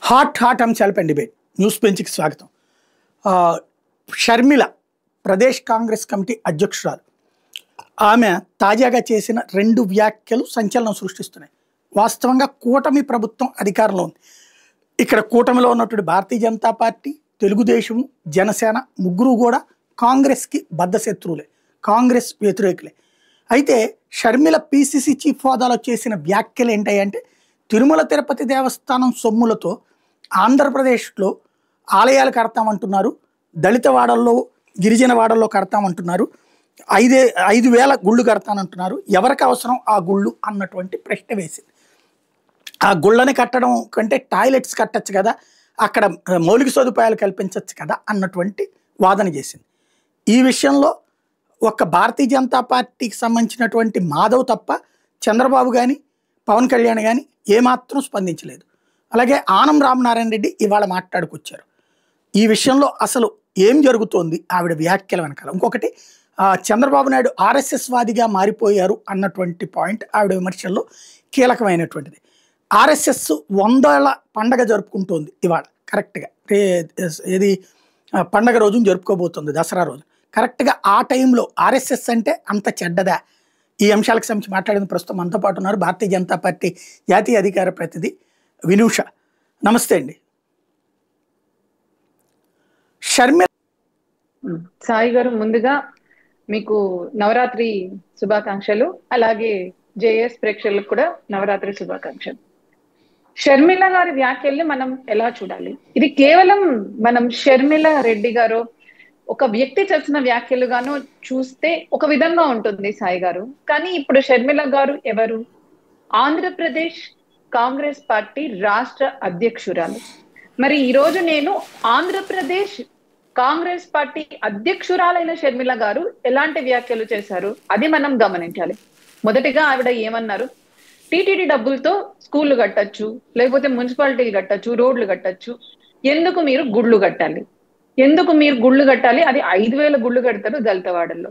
Hot అంశాలపై debate news బెంచ్కి స్వాగతం. ఆ, షర్మిల ప్రదేశ్ కాంగ్రెస్ కమిటీ అధ్యక్షురాలు. ఆమె తాజాగా చేసిన 2 వ్యాఖ్యలు సంచలనం సృష్టిస్తున్నాయి. వాస్తవంగా కూటమి ప్రభుత్వం అధికారంలో ఉంది. ఇక్కడ కూటమిలో ఉన్నటువంటి భారతీయ జనతా పార్టీ, తెలుగుదేశము, జనసేన ముగ్గురు కూడా కాంగ్రెస్కి బద్ధశత్రువులే, కాంగ్రెస్ వ్యతిరేకులే. అయితే షర్మిల పిసిసి చీఫ్ హోదాలో చేసిన వ్యాఖ్యలు ఏంటంటే, తిరుమల తిరుపతి దేవస్థానం సొమ్ములతో ఆంధ్రప్రదేశ్లో ఆలయాలు కడతామంటున్నారు, దళిత వాడల్లో గిరిజన వాడల్లో కడతామంటున్నారు, 5,000 గుళ్ళు కడతానంటున్నారు, ఎవరికి అవసరం ఆ గుళ్ళు అన్నటువంటి ప్రశ్న వేసింది. ఆ గుళ్ళని కట్టడం కంటే టాయిలెట్స్ కట్టచ్చు కదా, అక్కడ మౌలిక సదుపాయాలు కల్పించవచ్చు కదా అన్నటువంటి వాదన చేసింది. ఈ విషయంలో ఒక్క భారతీయ జనతా పార్టీకి సంబంధించినటువంటి మాధవ్ తప్ప చంద్రబాబు కానీ పవన్ కళ్యాణ్ కానీ ఏమాత్రం స్పందించలేదు. అలాగే ఆనం రామనారాయణ రెడ్డి ఇవాళ మాట్లాడుకొచ్చారు. ఈ విషయంలో అసలు ఏం జరుగుతోంది ఆవిడ వ్యాఖ్యల వెనకాల. ఇంకొకటి, చంద్రబాబు నాయుడు ఆర్ఎస్ఎస్ వాదిగా మారిపోయారు అన్నటువంటి పాయింట్ ఆవిడ విమర్శల్లో కీలకమైనటువంటిది. ఆర్ఎస్ఎస్ 100 ఏళ్ల పండగ జరుపుకుంటోంది ఇవాళ కరెక్ట్గా. ఏది పండగ రోజున జరుపుకోబోతుంది, దసరా రోజు. కరెక్ట్గా ఆ టైంలో ఆర్ఎస్ఎస్ అంటే అంత చెడ్డదా? ఈ అంశాలకు సంబంధించి మాట్లాడిన ప్రస్తుతం మనతో పాటు ఉన్నారు భారతీయ జనతా పార్టీ జాతీయ అధికార ప్రతినిధి వినూష. నమస్తే అండి. షర్మిల సాయి గారు, ముందుగా మీకు నవరాత్రి శుభాకాంక్షలు, అలాగే జేఎస్ ప్రేక్షకులకు కూడా నవరాత్రి శుభాకాంక్షలు. షర్మిల గారి వ్యాఖ్యల్ని మనం ఎలా చూడాలి? ఇది కేవలం మనం షర్మిల రెడ్డి గారు ఒక వ్యక్తి చేసిన వ్యాఖ్యలుగాను చూస్తే ఒక విధంగా ఉంటుంది సాయి గారు. కానీ ఇప్పుడు షర్మిల గారు ఎవరు? ఆంధ్రప్రదేశ్ కాంగ్రెస్ పార్టీ రాష్ట్ర అధ్యక్షురాలు. మరి ఈ రోజు నేను ఆంధ్రప్రదేశ్ కాంగ్రెస్ పార్టీ అధ్యక్షురాలైన షర్మిల గారు ఎలాంటి వ్యాఖ్యలు చేశారు అది మనం గమనించాలి. మొదటిగా ఆవిడ ఏమన్నారు? టీటీడీ డబ్బులతో స్కూళ్ళు కట్టచ్చు, లేకపోతే మున్సిపాలిటీలు కట్టచ్చు, రోడ్లు కట్టచ్చు, ఎందుకు మీరు గుళ్ళు కట్టాలి? ఎందుకు మీరు గుళ్ళు కట్టాలి? అది 5,000 గుళ్ళు కడతారు దళితవాడల్లో.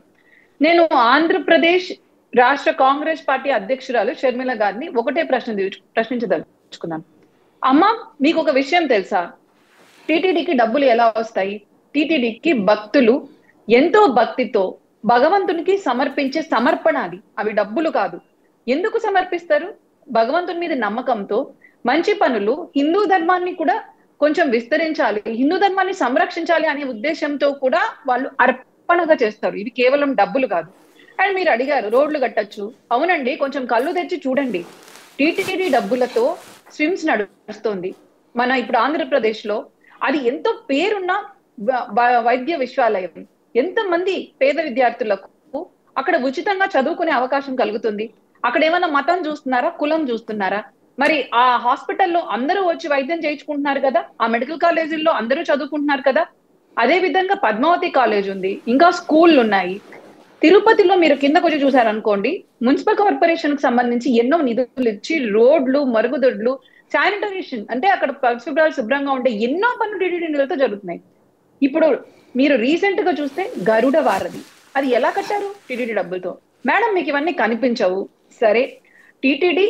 నేను ఆంధ్రప్రదేశ్ రాష్ట్ర కాంగ్రెస్ పార్టీ అధ్యక్షురాలు షర్మిల గారిని ఒకటే ప్రశ్నించదలుచుకున్నాను. అమ్మ, మీకు ఒక విషయం తెలుసా? టీటీడీకి డబ్బులు ఎలా వస్తాయి? టీటీడీకి భక్తులు ఎంతో భక్తితో భగవంతునికి సమర్పించే సమర్పణ అది, అవి డబ్బులు కాదు. ఎందుకు సమర్పిస్తారు? భగవంతుని మీద నమ్మకంతో, మంచి పనులు, హిందూ ధర్మాన్ని కూడా కొంచెం విస్తరించాలి, హిందూ ధర్మాన్ని సంరక్షించాలి అనే ఉద్దేశంతో కూడా వాళ్ళు అర్పణగా చేస్తారు. ఇవి కేవలం డబ్బులు కాదు. అండ్ మీరు అడిగారు రోడ్లు కట్టచ్చు. అవునండి, కొంచెం కళ్ళు తెచ్చి చూడండి. టీటీడీ డబ్బులతో స్విమ్స్ నడుస్తుంది మన ఇప్పుడు ఆంధ్రప్రదేశ్ లో. అది ఎంతో పేరున్న వైద్య విశ్వాలయం. ఎంతమంది పేద విద్యార్థులకు అక్కడ ఉచితంగా చదువుకునే అవకాశం కలుగుతుంది. అక్కడ ఏమైనా మతం చూస్తున్నారా, కులం చూస్తున్నారా? మరి ఆ హాస్పిటల్లో అందరూ వచ్చి వైద్యం చేయించుకుంటున్నారు కదా, ఆ మెడికల్ కాలేజీల్లో అందరూ చదువుకుంటున్నారు కదా. అదే విధంగా పద్మావతి కాలేజ్ ఉంది, ఇంకా స్కూళ్ళు ఉన్నాయి. తిరుపతిలో మీరు కిందకు వచ్చి చూసారనుకోండి, మున్సిపల్ కార్పొరేషన్ కి సంబంధించి ఎన్నో నిధులు ఇచ్చి రోడ్లు, మరుగుదొడ్లు, శానిటైజేషన్, అంటే అక్కడ పరిశుభ్రాలు శుభ్రంగా ఉంటే ఎన్నో పనులు టీటీడీ నిధులతో జరుగుతున్నాయి. ఇప్పుడు మీరు రీసెంట్ గా చూస్తే గరుడ వారధి, అది ఎలా కట్టారు? టీటీడీ డబ్బులతో. మేడం, మీకు ఇవన్నీ కనిపించవు. సరే, టీటీడీ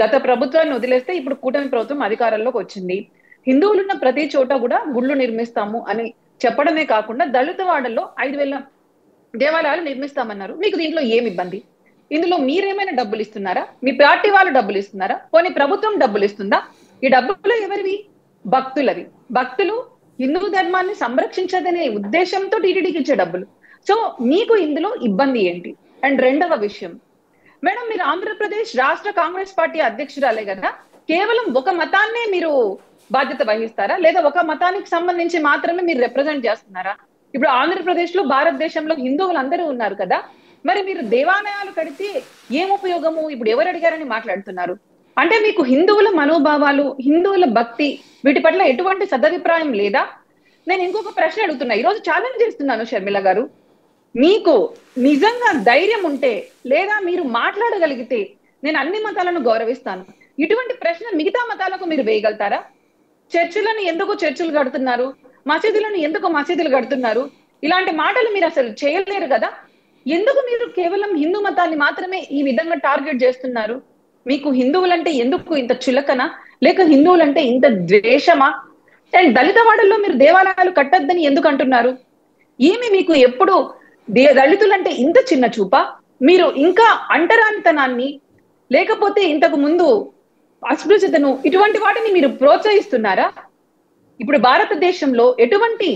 గత ప్రభుత్వాన్ని వదిలేస్తే ఇప్పుడు కూటమి ప్రభుత్వం అధికారంలోకి వచ్చింది. హిందువులున్న ప్రతి చోట కూడా గుళ్ళు నిర్మిస్తాము అని చెప్పడమే కాకుండా దళిత వాడల్లో 5,000 దేవాలయాలు నిర్మిస్తామన్నారు. మీకు దీంట్లో ఏమి ఇబ్బంది? ఇందులో మీరేమైనా డబ్బులు ఇస్తున్నారా? మీ పార్టీ వాళ్ళు డబ్బులు ఇస్తున్నారా? పోనీ ప్రభుత్వం డబ్బులు ఇస్తుందా? ఈ డబ్బులు ఎవరివి? భక్తులవి. భక్తులు హిందూ ధర్మాన్ని సంరక్షించదనే ఉద్దేశంతో టీటీడీకి ఇచ్చే డబ్బులు. సో మీకు ఇందులో ఇబ్బంది ఏంటి? అండ్ రెండవ విషయం, మేడం, మీరు ఆంధ్రప్రదేశ్ రాష్ట్ర కాంగ్రెస్ పార్టీ అధ్యక్షురాలే కదా, కేవలం ఒక మతాన్నే మీరు బాధ్యత వహిస్తారా, లేదా ఒక మతానికి సంబంధించి మాత్రమే మీరు రిప్రజెంట్ చేస్తున్నారా? ఇప్పుడు ఆంధ్రప్రదేశ్ లో భారతదేశంలో హిందువులు అందరూ ఉన్నారు కదా, మరి మీరు దేవాలయాలు కడితే ఏం ఉపయోగము? ఇప్పుడు ఎవరు అడిగారని మాట్లాడుతున్నారు. అంటే మీకు హిందువుల మనోభావాలు, హిందువుల భక్తి, వీటి పట్ల ఎటువంటి సదభిప్రాయం లేదా? నేను ఇంకొక ప్రశ్న అడుగుతున్నా, ఈరోజు ఛాలెంజ్ చేస్తున్నాను షర్మిల గారు. మీకు నిజంగా ధైర్యం ఉంటే, లేదా మీరు మాట్లాడగలిగితే, నేను అన్ని మతాలను గౌరవిస్తాను. ఇటువంటి ప్రశ్న మిగతా మతాలకు మీరు వేయగలుగుతారా? చర్చిలను ఎందుకు చర్చిలు కడుతున్నారు, మసీదులను ఎందుకు మసీదులు కడుతున్నారు, ఇలాంటి మాటలు మీరు అసలు చేయలేరు కదా. ఎందుకు మీరు కేవలం హిందూ మతాన్ని మాత్రమే ఈ విధంగా టార్గెట్ చేస్తున్నారు? మీకు హిందువులంటే ఎందుకు ఇంత చులకన, లేక హిందువులంటే ఇంత ద్వేషమా? అండ్ దళిత వాడల్లో మీరు దేవాలయాలు కట్టద్దని ఎందుకు అంటున్నారు? ఏమి మీకు ఎప్పుడు దళితులంటే ఇంత చిన్న చూపా? మీరు ఇంకా అంటరానితనాన్ని, లేకపోతే ఇంతకు ముందు అస్పృశ్యతను, ఇటువంటి వాటిని మీరు ప్రోత్సహిస్తున్నారా? ఇప్పుడు భారతదేశంలో ఎటువంటి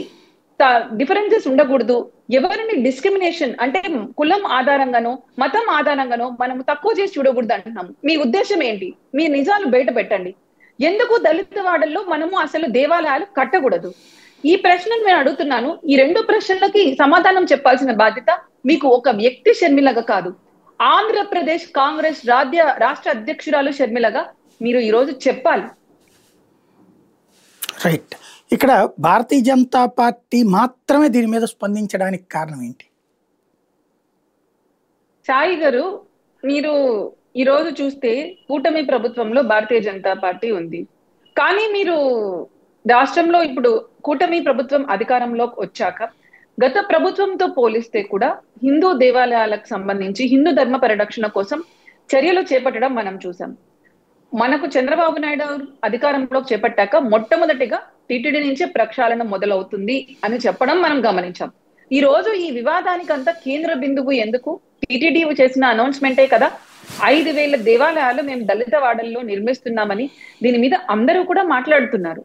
డిఫరెన్సెస్ ఉండకూడదు, ఎవరిని డిస్క్రిమినేషన్ అంటే కులం ఆధారంగానో మతం ఆధారంగానో మనం తక్కువ చేసి చూడకూడదు అంటున్నాం. మీ ఉద్దేశం ఏంటి? మీ నిజాలు బయట పెట్టండి. ఎందుకు దళిత వాడల్లో మనము అసలు దేవాలయాలు కట్టకూడదు? ఈ ప్రశ్నను నేను అడుగుతున్నాను. ఈ రెండు ప్రశ్నలకి సమాధానం చెప్పాల్సిన బాధ్యత మీకు ఒక వ్యక్తి షర్మిలగా కాదు, ఆంధ్రప్రదేశ్ కాంగ్రెస్ రాష్ట్ర అధ్యక్షురాలు షర్మిలగా మీరు ఈ రోజు చెప్పాలి. రైట్. ఇక్కడ భారతీయ జనతా పార్టీ మాత్రమే దీని మీద స్పందించడానికి కారణం ఏంటి? సాయి గారు, మీరు ఈ రోజు చూస్తే కూటమి ప్రభుత్వంలో భారతీయ జనతా పార్టీ ఉంది. కానీ మీరు రాష్ట్రంలో ఇప్పుడు కూటమి ప్రభుత్వం అధికారంలోకి వచ్చాక గత ప్రభుత్వంతో పోలిస్తే కూడా హిందూ దేవాలయాలకు సంబంధించి హిందూ ధర్మ పరిరక్షణ కోసం చర్యలు చేపట్టడం మనం చూసాం. మనకు చంద్రబాబు నాయుడు అధికారంలోకి చేపట్టాక మొట్టమొదటిగా టీటీడీ నుంచే ప్రక్షాళన మొదలవుతుంది అని చెప్పడం మనం గమనించాం. ఈ రోజు ఈ వివాదానికంతా కేంద్ర బిందువు ఎందుకు? టీటీడీ చేసిన అనౌన్స్మెంటే కదా. 5,000 దేవాలయాలు మేము దళిత వాడల్లో నిర్మిస్తున్నామని దీని మీద అందరూ కూడా మాట్లాడుతున్నారు.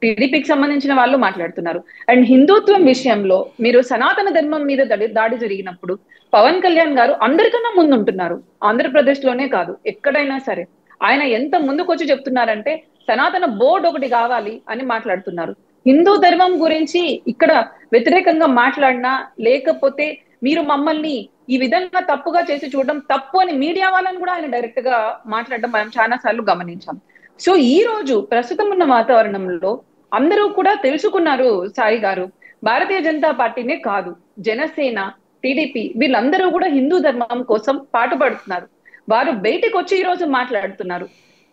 టీడీపీకి సంబంధించిన వాళ్ళు మాట్లాడుతున్నారు. అండ్ హిందుత్వం విషయంలో మీరు సనాతన ధర్మం మీద దాడి జరిగినప్పుడు పవన్ కళ్యాణ్ గారు అందరికన్నా ముందుంటున్నారు. ఆంధ్రప్రదేశ్ లోనే కాదు, ఎక్కడైనా సరే ఆయన ఎంత ముందుకొచ్చి చెప్తున్నారంటే సనాతన బోర్డు ఒకటి కావాలి అని మాట్లాడుతున్నారు. హిందూ ధర్మం గురించి ఇక్కడ వ్యతిరేకంగా మాట్లాడినా, లేకపోతే మీరు మమ్మల్ని ఈ విధంగా తప్పుగా చేసి చూడడం తప్పు అని మీడియా వాళ్ళని కూడా ఆయన డైరెక్ట్ గా మాట్లాడడం మనం చాలా సార్లు గమనించాం. సో ఈ రోజు ప్రస్తుతం ఉన్న వాతావరణంలో అందరూ కూడా తెలుసుకున్నారు సాయి గారు, భారతీయ జనతా పార్టీనే కాదు, జనసేన, టీడీపీ వీళ్ళందరూ కూడా హిందూ ధర్మం కోసం పాటుపడుతున్నారు. వారు బయటకు వచ్చి ఈ రోజు మాట్లాడుతున్నారు.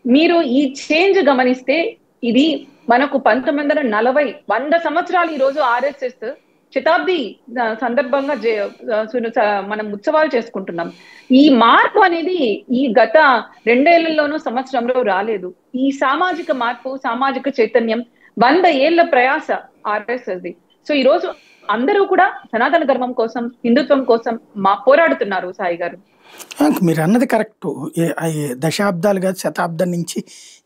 మీరు ఈ చేంజ్ గమనిస్తే ఇది మనకు 1940 100 సంవత్సరాలు ఈ రోజు ఆర్ఎస్ఎస్ శతాబ్ది సందర్భంగా మనం ఉత్సవాలు చేసుకుంటున్నాం. ఈ మార్పు అనేది ఈ గత 2 ఏళ్లలోనూ సంవత్సరంలో రాలేదు. ఈ సామాజిక మార్పు, సామాజిక చైతన్యం 100 ఏళ్ల ప్రయాస ఆర్ఎస్ఎస్ది. సో ఈ రోజు అందరూ కూడా సనాతన ధర్మం కోసం, హిందుత్వం కోసం పోరాడుతున్నారు. సాయి గారు, మీరు అన్నది కరెక్టు. దశాబ్దాలు కాదు, శతాబ్దం నుంచి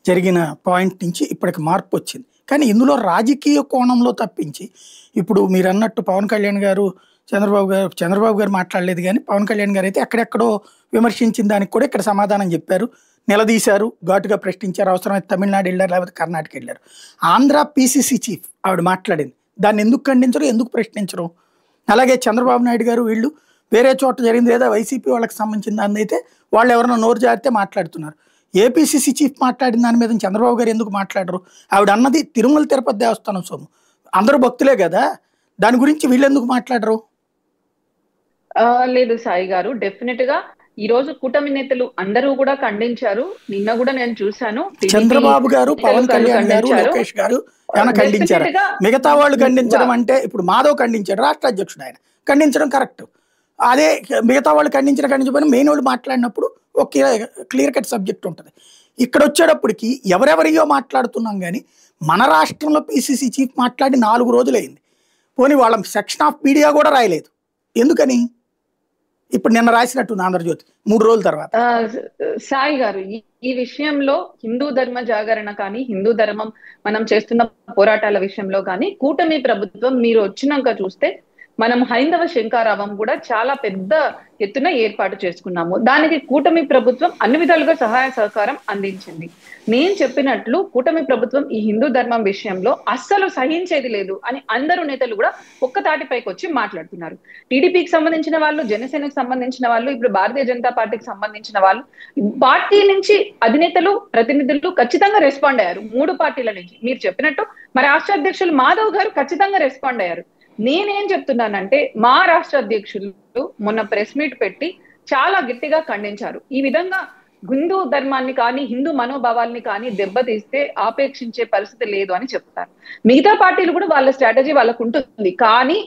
జరిగిన పాయింట్ నుంచి ఇప్పటికి మార్పు వచ్చింది. కానీ ఇందులో కోణంలో తప్పించి ఇప్పుడు మీరు అన్నట్టు పవన్ కళ్యాణ్ గారు చంద్రబాబు గారు మాట్లాడలేదు. కానీ పవన్ కళ్యాణ్ గారు అయితే ఎక్కడెక్కడో విమర్శించిన దానికి కూడా ఇక్కడ సమాధానం చెప్పారు, నిలదీశారు, ఘాటుగా ప్రశ్నించారు. అవసరమైతే తమిళనాడు వెళ్ళారు, లేకపోతే కర్ణాటక వెళ్ళారు. ఆంధ్ర పీసీసీ చీఫ్ ఆవిడ మాట్లాడింది, దాన్ని ఎందుకు ఖండించరు, ఎందుకు ప్రశ్నించరు? అలాగే చంద్రబాబు నాయుడు గారు వీళ్ళు వేరే చోట జరిగింది లేదా వైసీపీ వాళ్ళకి సంబంధించిన దాన్ని అయితే వాళ్ళు ఎవరైనా నోరు జారితే మాట్లాడుతున్నారు. ఏపీసీసీ చీఫ్ మాట్లాడిన దాని మీద చంద్రబాబు గారు ఎందుకు మాట్లాడరు? ఆవిడ అన్నది తిరుమల తిరుపతి దేవస్థానం సొమ్ము, అందరూ భక్తులే కదా, దాని గురించి వీళ్ళు ఎందుకు మాట్లాడరు? లేదు సాయి గారు, డెఫినెట్ గా ఈ రోజు కూటమి నేతలు అందరూ కూడా ఖండించారు. నిన్న కూడా నేను చూశాను, చంద్రబాబు గారు, పవన్ కళ్యాణ్ గారు, లోకేష్ గారు ఏమైనా ఖండించారు? మిగతా వాళ్ళు ఖండించడం అంటే ఇప్పుడు మాధవ్ ఖండించాడు, రాష్ట్ర అధ్యక్షుడు, ఆయన ఖండించడం కరెక్ట్. అదే మిగతా వాళ్ళు ఖండించకపోయినా మెయిన్ వాళ్ళు మాట్లాడినప్పుడు ఒక క్లియర్ కట్ సబ్జెక్ట్ ఉంటుంది. ఇక్కడ వచ్చేటప్పటికి ఎవరెవరియో మాట్లాడుతున్నాం. కానీ మన రాష్ట్రంలో పీసీసీ చీఫ్ మాట్లాడి 4 రోజులైంది. పోనీ వాళ్ళ సెక్షన్ ఆఫ్ మీడియా కూడా రాయలేదు. ఎందుకని? ఇప్పుడు నిన్న రాసినట్టు ఆంధ్రజ్యోతి 3 రోజుల తర్వాత. సాయి గారు, ఈ విషయంలో హిందూ ధర్మ జాగరణ కానీ, హిందూ ధర్మం మనం చేస్తున్న పోరాటాల విషయంలో కానీ కూటమి ప్రభుత్వం మీరు వచ్చినాక చూస్తే మనం హైందవ శంకారావం కూడా చాలా పెద్ద ఎత్తున ఏర్పాటు చేసుకున్నాము. దానికి కూటమి ప్రభుత్వం అన్ని విధాలుగా సహాయ సహకారం అందించింది. నేను చెప్పినట్లు కూటమి ప్రభుత్వం ఈ హిందూ ధర్మం విషయంలో అస్సలు సహించేది లేదు అని అందరూ నేతలు కూడా ఒక్క తాటిపైకి వచ్చి మాట్లాడుతున్నారు. టీడీపీకి సంబంధించిన వాళ్ళు, జనసేనకు సంబంధించిన వాళ్ళు, ఇప్పుడు భారతీయ జనతా పార్టీకి సంబంధించిన వాళ్ళు, పార్టీ నుంచి అధినేతలు, ప్రతినిధులు ఖచ్చితంగా రెస్పాండ్ అయ్యారు. 3 పార్టీల నుంచి మీరు చెప్పినట్టు మా రాష్ట్ర అధ్యక్షులు మాధవ్ గారు ఖచ్చితంగా రెస్పాండ్ అయ్యారు. నేనేం చెప్తున్నానంటే మా రాష్ట్ర అధ్యక్షులు మొన్న ప్రెస్ మీట్ పెట్టి చాలా గట్టిగా ఖండించారు. ఈ విధంగా హిందూ ధర్మాన్ని కానీ, హిందూ మనోభావాల్ని కానీ దెబ్బతీస్తే ఆపేక్షించే పరిస్థితి లేదు అని చెప్తారు. మిగతా పార్టీలు కూడా వాళ్ళ స్ట్రాటజీ వాళ్ళకు ఉంటుంది. కానీ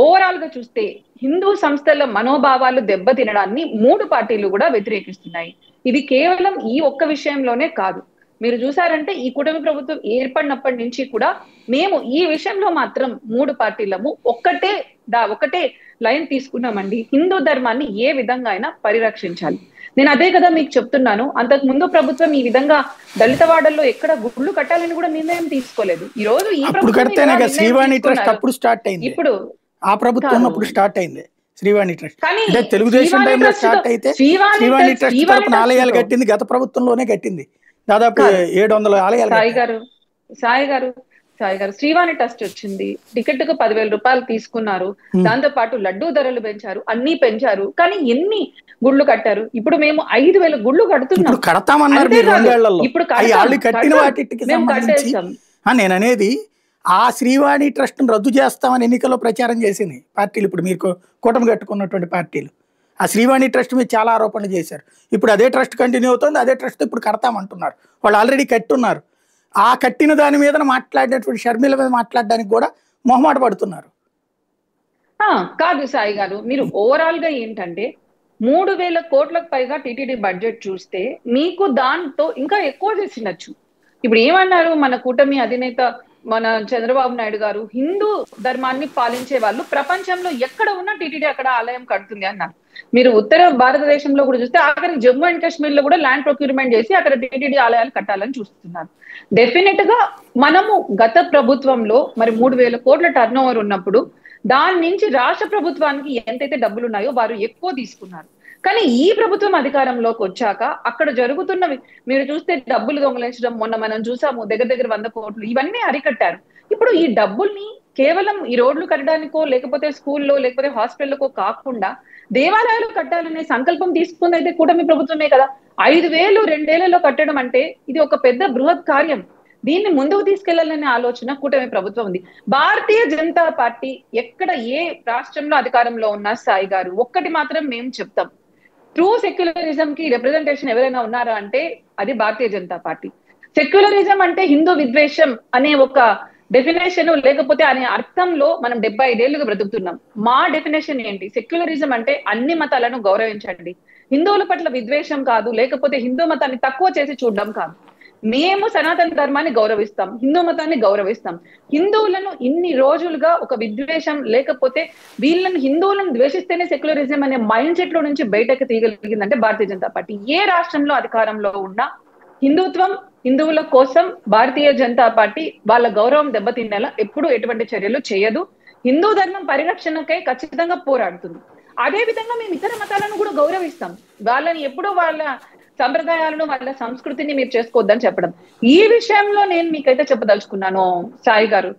ఓవరాల్ గా చూస్తే హిందూ సంస్థల మనోభావాలు దెబ్బతినడాన్ని 3 పార్టీలు కూడా వ్యతిరేకిస్తున్నాయి. ఇది కేవలం ఈ ఒక్క విషయంలోనే కాదు. మీరు చూసారంటే ఈ కూటమి ప్రభుత్వం ఏర్పడినప్పటి నుంచి కూడా మేము ఈ విషయంలో మాత్రం 3 పార్టీలము ఒకటే లైన్ తీసుకున్నామండి. హిందూ ధర్మాన్ని ఏ విధంగా అయినా పరిరక్షించాలి. నేను అదే కదా మీకు చెప్తున్నాను. అంతకు ముందు ప్రభుత్వం ఈ విధంగా దళిత వాడల్లో ఎక్కడ గుళ్ళు కట్టాలని కూడా నిర్ణయం తీసుకోలేదు. ఈ రోజు ఈ ప్రభుత్వం శ్రీవాణి ట్రస్ట్ అప్పుడు స్టార్ట్ అయింది. ఇప్పుడు ఆ ప్రభుత్వం అప్పుడు స్టార్ట్ అయింది శ్రీవాణి ట్రస్ట్. అంటే తెలుగుదేశం టైంలో స్టార్ట్ అయితే శ్రీవాణి ట్రస్ట్ తరపున ఆలయాలు కట్టింది గత ప్రభుత్వంలోనే కట్టింది. దాదాపు 700 ఆలయాలు. సాయి గారు శ్రీవాణి ట్రస్ట్ వచ్చింది, టికెట్ కు 10,000 రూపాయలు తీసుకున్నారు, దాంతో పాటు లడ్డూ ధరలు పెంచారు, అన్ని పెంచారు. కానీ ఎన్ని గుళ్ళు కట్టారు? ఇప్పుడు మేము 5,000 గుళ్ళు కడుతున్నాం. ఇప్పుడు నేను అనేది ఆ శ్రీవాణి ట్రస్ట్ రద్దు చేస్తామని ఎన్నికల్లో ప్రచారం చేసింది పార్టీలు. ఇప్పుడు మీరు కూటమి కట్టుకున్నటువంటి పార్టీలు ఆ శ్రీవాణి ట్రస్ట్ మీద చాలా ఆరోపణలు చేశారు. ఇప్పుడు అదే ట్రస్ట్ కంటిన్యూ అవుతుంది. అదే ట్రస్ట్ ఇప్పుడు కడతామంటున్నారు. వాళ్ళు ఆల్రెడీ కట్టున్నారు. ఆ కట్టిన దాని మీద మాట్లాడినటువంటి షర్మిల మీద మాట్లాడడానికి కూడా మొహమాట పడుతున్నారు. కాదు సాయి గారు, మీరు ఓవరాల్ గా ఏంటంటే 3,000 కోట్లకు పైగా టీటీడీ బడ్జెట్ చూస్తే మీకు దాంతో ఇంకా ఎక్కువ చేసినచ్చు. ఇప్పుడు ఏమన్నారు మన కూటమి అధినేత మన చంద్రబాబు నాయుడు గారు, హిందూ ధర్మాన్ని పాలించే వాళ్ళు ప్రపంచంలో ఎక్కడ ఉన్నా టీటీడీ అక్కడ ఆలయం కడుతుంది అన్నారు. మీరు ఉత్తర భారతదేశంలో కూడా చూస్తే ఆఖరికి జమ్మూ అండ్ కాశ్మీర్ లో కూడా ల్యాండ్ ప్రొక్యూర్మెంట్ చేసి అక్కడ టీటీడీ ఆలయాలు కట్టాలని చూస్తున్నారు. డెఫినెట్ గా మనము గత ప్రభుత్వంలో మరి 3,000 కోట్ల టర్న్ ఓవర్ ఉన్నప్పుడు దాని నుంచి రాష్ట్ర ప్రభుత్వానికి ఎంతైతే డబ్బులు ఉన్నాయో వారు ఎక్కువ తీసుకున్నారు. కానీ ఈ ప్రభుత్వం అధికారంలోకి వచ్చాక అక్కడ జరుగుతున్నవి మీరు చూస్తే డబ్బులు దొంగలించడం, మొన్న మనం చూసాము దగ్గర 100 కోట్లు, ఇవన్నీ అరికట్టారు. ఇప్పుడు ఈ డబ్బుల్ని కేవలం ఈ రోడ్లు కట్టడానికో లేకపోతే స్కూల్లో లేకపోతే హాస్పిటల్కో కాకుండా దేవాలయాలు కట్టాలనే సంకల్పం తీసుకుంది అయితే కూటమి ప్రభుత్వమే కదా. 5,000 2 ఏళ్లలో కట్టడం అంటే ఇది ఒక పెద్ద బృహత్ కార్యం. దీన్ని ముందుకు తీసుకెళ్లాలనే ఆలోచన కూటమి ప్రభుత్వం ఉంది. భారతీయ జనతా పార్టీ ఎక్కడ ఏ రాష్ట్రంలో అధికారంలో ఉన్నా సాయి గారు ఒక్కటి మాత్రం మేము చెప్తాం, ట్రూ సెక్యులరిజం కి రిప్రజెంటేషన్ ఎవరైనా ఉన్నారా అంటే అది భారతీయ జనతా పార్టీ. సెక్యులరిజం అంటే హిందూ విద్వేషం అనే ఒక డెఫినేషన్ లేకపోతే అనే అర్థంలో మనం 75 ఏళ్లుగా బ్రతుకుతున్నాం. మా డెఫినేషన్ ఏంటి? సెక్యులరిజం అంటే అన్ని మతాలను గౌరవించండి, హిందువుల పట్ల విద్వేషం కాదు, లేకపోతే హిందూ మతాన్ని తక్కువ చేసి చూడడం కాదు. మేము సనాతన ధర్మాన్ని గౌరవిస్తాం, హిందూ మతాన్ని గౌరవిస్తాం. హిందువులను ఇన్ని రోజులుగా ఒక విద్వేషం లేకపోతే వీళ్ళని హిందువులను ద్వేషిస్తేనే సెక్యులరిజం అనే మైండ్ సెట్ లో నుంచి బయటకు తీయగలిగిందంటే భారతీయ జనతా పార్టీ. ఏ రాష్ట్రంలో అధికారంలో ఉన్నా హిందుత్వం, హిందువుల కోసం భారతీయ జనతా పార్టీ వాళ్ళ గౌరవం దెబ్బతినేలా ఎప్పుడు ఎటువంటి చర్యలు చేయదు. హిందూ ధర్మం పరిరక్షణకై ఖచ్చితంగా పోరాడుతుంది. అదే విధంగా మేము ఇతర మతాలను కూడా గౌరవిస్తాం. వాళ్ళని ఎప్పుడూ వాళ్ళ సంప్రదాయాలను వాళ్ళ సంస్కృతిని మీరు చేసుకోవద్దని చెప్పడం. ఈ విషయంలో నేను మీకైతే చెప్పదలుచుకున్నాను సాయి గారు,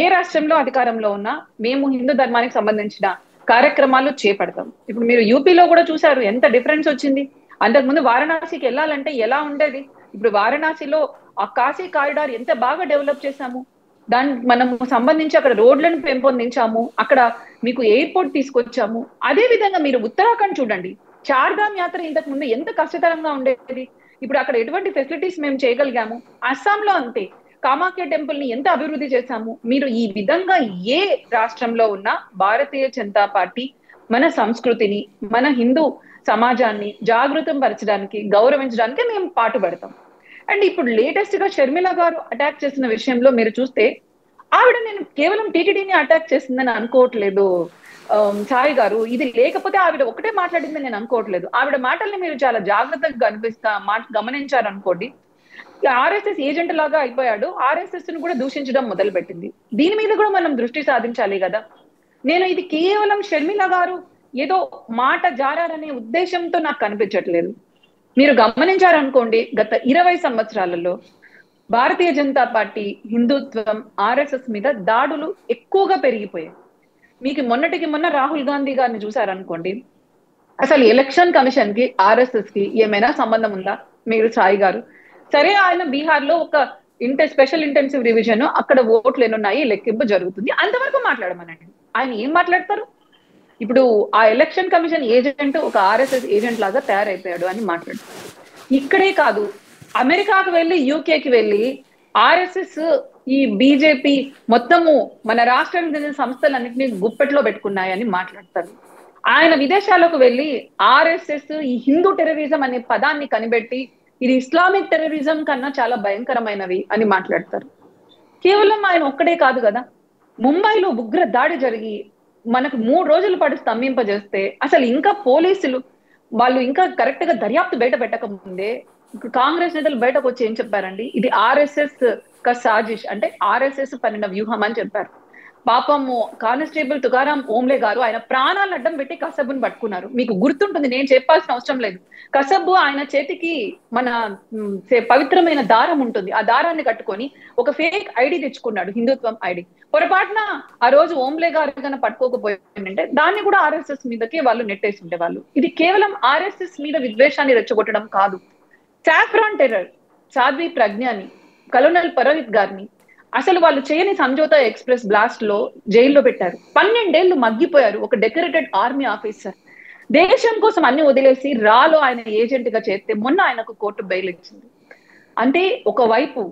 ఏ రాష్ట్రంలో అధికారంలో ఉన్నా మేము హిందూ ధర్మానికి సంబంధించిన కార్యక్రమాలు చేపడతాం. ఇప్పుడు మీరు యూపీలో కూడా చూసారు ఎంత డిఫరెన్స్ వచ్చింది. అంతకుముందు వారణాసికి వెళ్ళాలంటే ఎలా ఉండేది, ఇప్పుడు వారణాసిలో ఆ కాశీ కారిడార్ ఎంత బాగా డెవలప్ చేశాము. మనము సంబంధించి అక్కడ రోడ్లను పెంపొందించాము, అక్కడ మీకు ఎయిర్పోర్ట్ తీసుకొచ్చాము. అదే విధంగా మీరు ఉత్తరాఖండ్ చూడండి, చార్ధామ్ యాత్ర ఇంతకు ముందు ఎంత కష్టతరంగా ఉండేది, ఇప్పుడు అక్కడ ఎటువంటి ఫెసిలిటీస్ మేము చేయగలిగాము. అస్సాంలో అంతే, కామాఖ్య టెంపుల్ ని ఎంత అభివృద్ధి చేశాము. మీరు ఈ విధంగా ఏ రాష్ట్రంలో ఉన్న భారతీయ జనతా పార్టీ మన సంస్కృతిని, మన హిందూ సమాజాన్ని జాగృతం పరచడానికి, గౌరవించడానికి మేము పాటుపడతాం. అండ్ ఇప్పుడు లేటెస్ట్ గా షర్మిల గారు అటాక్ చేసిన విషయంలో మీరు చూస్తే ఆవిడ నేను కేవలం టీటీడీని అటాక్ చేసిందని అనుకోవట్లేదు సాయి గారు. ఇది లేకపోతే ఆవిడ ఒకటే మాట్లాడిందని నేను అనుకోవట్లేదు. ఆవిడ మాటల్ని మీరు చాలా జాగ్రత్తగా గమనించారనుకోండి, ఆర్ఎస్ఎస్ ఏజెంట్ లాగా అయిపోయాడు, ఆర్ఎస్ఎస్ ను కూడా దూషించడం మొదలు పెట్టింది. దీని మీద కూడా మనం దృష్టి సాధించాలి కదా. నేను ఇది కేవలం షర్మిల గారు ఏదో మాట జారారనే ఉద్దేశంతో నాకు కనిపించట్లేదు. మీరు గమనించారనుకోండి, గత 20 సంవత్సరాలలో భారతీయ జనతా పార్టీ, హిందుత్వం, ఆర్ఎస్ఎస్ మీద దాడులు ఎక్కువగా పెరిగిపోయాయి. మీకు మొన్నటికి మొన్న రాహుల్ గాంధీ గారిని చూసారనుకోండి, అసలు ఎలక్షన్ కమిషన్ కి ఆర్ఎస్ఎస్ కి ఏమైనా సంబంధం ఉందా మీరు సాయి గారు? సరే, ఆయన బీహార్ లో ఒక స్పెషల్ ఇంటెన్సివ్ రివిజన్, అక్కడ ఓట్లు ఎన్నున్నాయి, లెక్కింపు జరుగుతుంది, అంతవరకు మాట్లాడమనండి. ఆయన ఏం మాట్లాడతారు? ఇప్పుడు ఆ ఎలక్షన్ కమిషన్ ఏజెంట్ ఒక ఆర్ఎస్ఎస్ ఏజెంట్ లాగా తయారైపోయాడు అని మాట్లాడతారు. ఇక్కడే కాదు, అమెరికాకు వెళ్ళి యూకేకి వెళ్ళి ఆర్ఎస్ఎస్ ఈ బీజేపీ మొత్తము మన రాష్ట్రానికి చెందిన సంస్థలన్నింటినీ గుప్పెట్లో పెట్టుకున్నాయని మాట్లాడతారు. ఆయన విదేశాలకు వెళ్ళి ఆర్ఎస్ఎస్ ఈ హిందూ టెర్రరిజం అనే పదాన్ని కనిపెట్టి ఇది ఇస్లామిక్ టెర్రరిజం కన్నా చాలా భయంకరమైనవి అని మాట్లాడతారు. కేవలం ఆయన ఒక్కడే కాదు కదా, ముంబైలో ఉగ్ర దాడి జరిగి మనకు 3 రోజుల పాటు స్తంభింపజేస్తే అసలు ఇంకా పోలీసులు వాళ్ళు ఇంకా కరెక్ట్ గా దర్యాప్తు బయట పెట్టక ముందే కాంగ్రెస్ నేతలు బయటకు వచ్చి ఏం చెప్పారండి, ఇది ఆర్ఎస్ఎస్ క సాజిష్, అంటే ఆర్ఎస్ఎస్ పన్నిన వ్యూహం అని చెప్పారు. పాపము కానిస్టేబుల్ తుకారాం ఓంలే గారు ఆయన ప్రాణాలను అడ్డం పెట్టి కసబ్బుని పట్టుకున్నారు. మీకు గుర్తుంటుంది, నేను చెప్పాల్సిన అవసరం లేదు. కసబ్బు ఆయన చేతికి మన పవిత్రమైన దారం ఉంటుంది, ఆ దారాన్ని కట్టుకొని ఒక ఫేక్ ఐడి తెచ్చుకున్నాడు, హిందుత్వం ఐడి. పొరపాటున ఆ రోజు ఓంలే గారు కన్నా పట్టుకోకపోయిందంటే దాన్ని కూడా ఆర్ఎస్ఎస్ మీదకి వాళ్ళు నెట్టేసి ఉండేవాళ్ళు. ఇది కేవలం ఆర్ఎస్ఎస్ మీద విద్వేషాన్ని రెచ్చగొట్టడం కాదు. సాఫ్రాన్ టెర్రర్, సాధ్వి ప్రజ్ఞాని, కలోనల్ పరోహిత్ గారిని అసలు వాళ్ళు చేయని సంజోతా ఎక్స్ప్రెస్ బ్లాస్ట్ లో జైల్లో పెట్టారు. 12 ఏళ్లు మగ్గిపోయారు. ఒక డెకరేటెడ్ ఆర్మీ ఆఫీసర్ దేశం కోసం అన్ని వదిలేసి రాలో ఆయన ఏజెంట్ గా చేస్తే మొన్న ఆయనకు కోర్టు బెయిల్ ఇచ్చింది. అంటే ఒకవైపు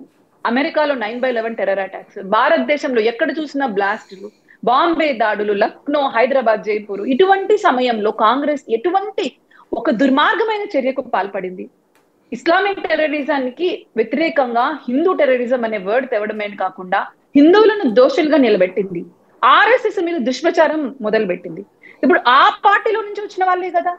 అమెరికాలో 9/11 టెర్రర్ అటాక్స్, భారతదేశంలో ఎక్కడ చూసినా బ్లాస్టులు, బాంబే దాడులు, లక్నో, హైదరాబాద్, జైపూర్, ఇటువంటి సమయంలో కాంగ్రెస్ ఎటువంటి ఒక దుర్మార్గమైన చర్యకు పాల్పడింది. ఇస్లామిక్ టెర్రరిజానికి వ్యతిరేకంగా హిందూ టెర్రరిజం అనే వర్డ్ తేవడమే కాకుండా హిందువులను దోషులుగా నిలబెట్టింది. ఆర్ఎస్ఎస్ మీద దుష్ప్రచారం మొదలు పెట్టింది. ఇప్పుడు ఆ పార్టీలో నుంచి వచ్చిన వాళ్ళే కదా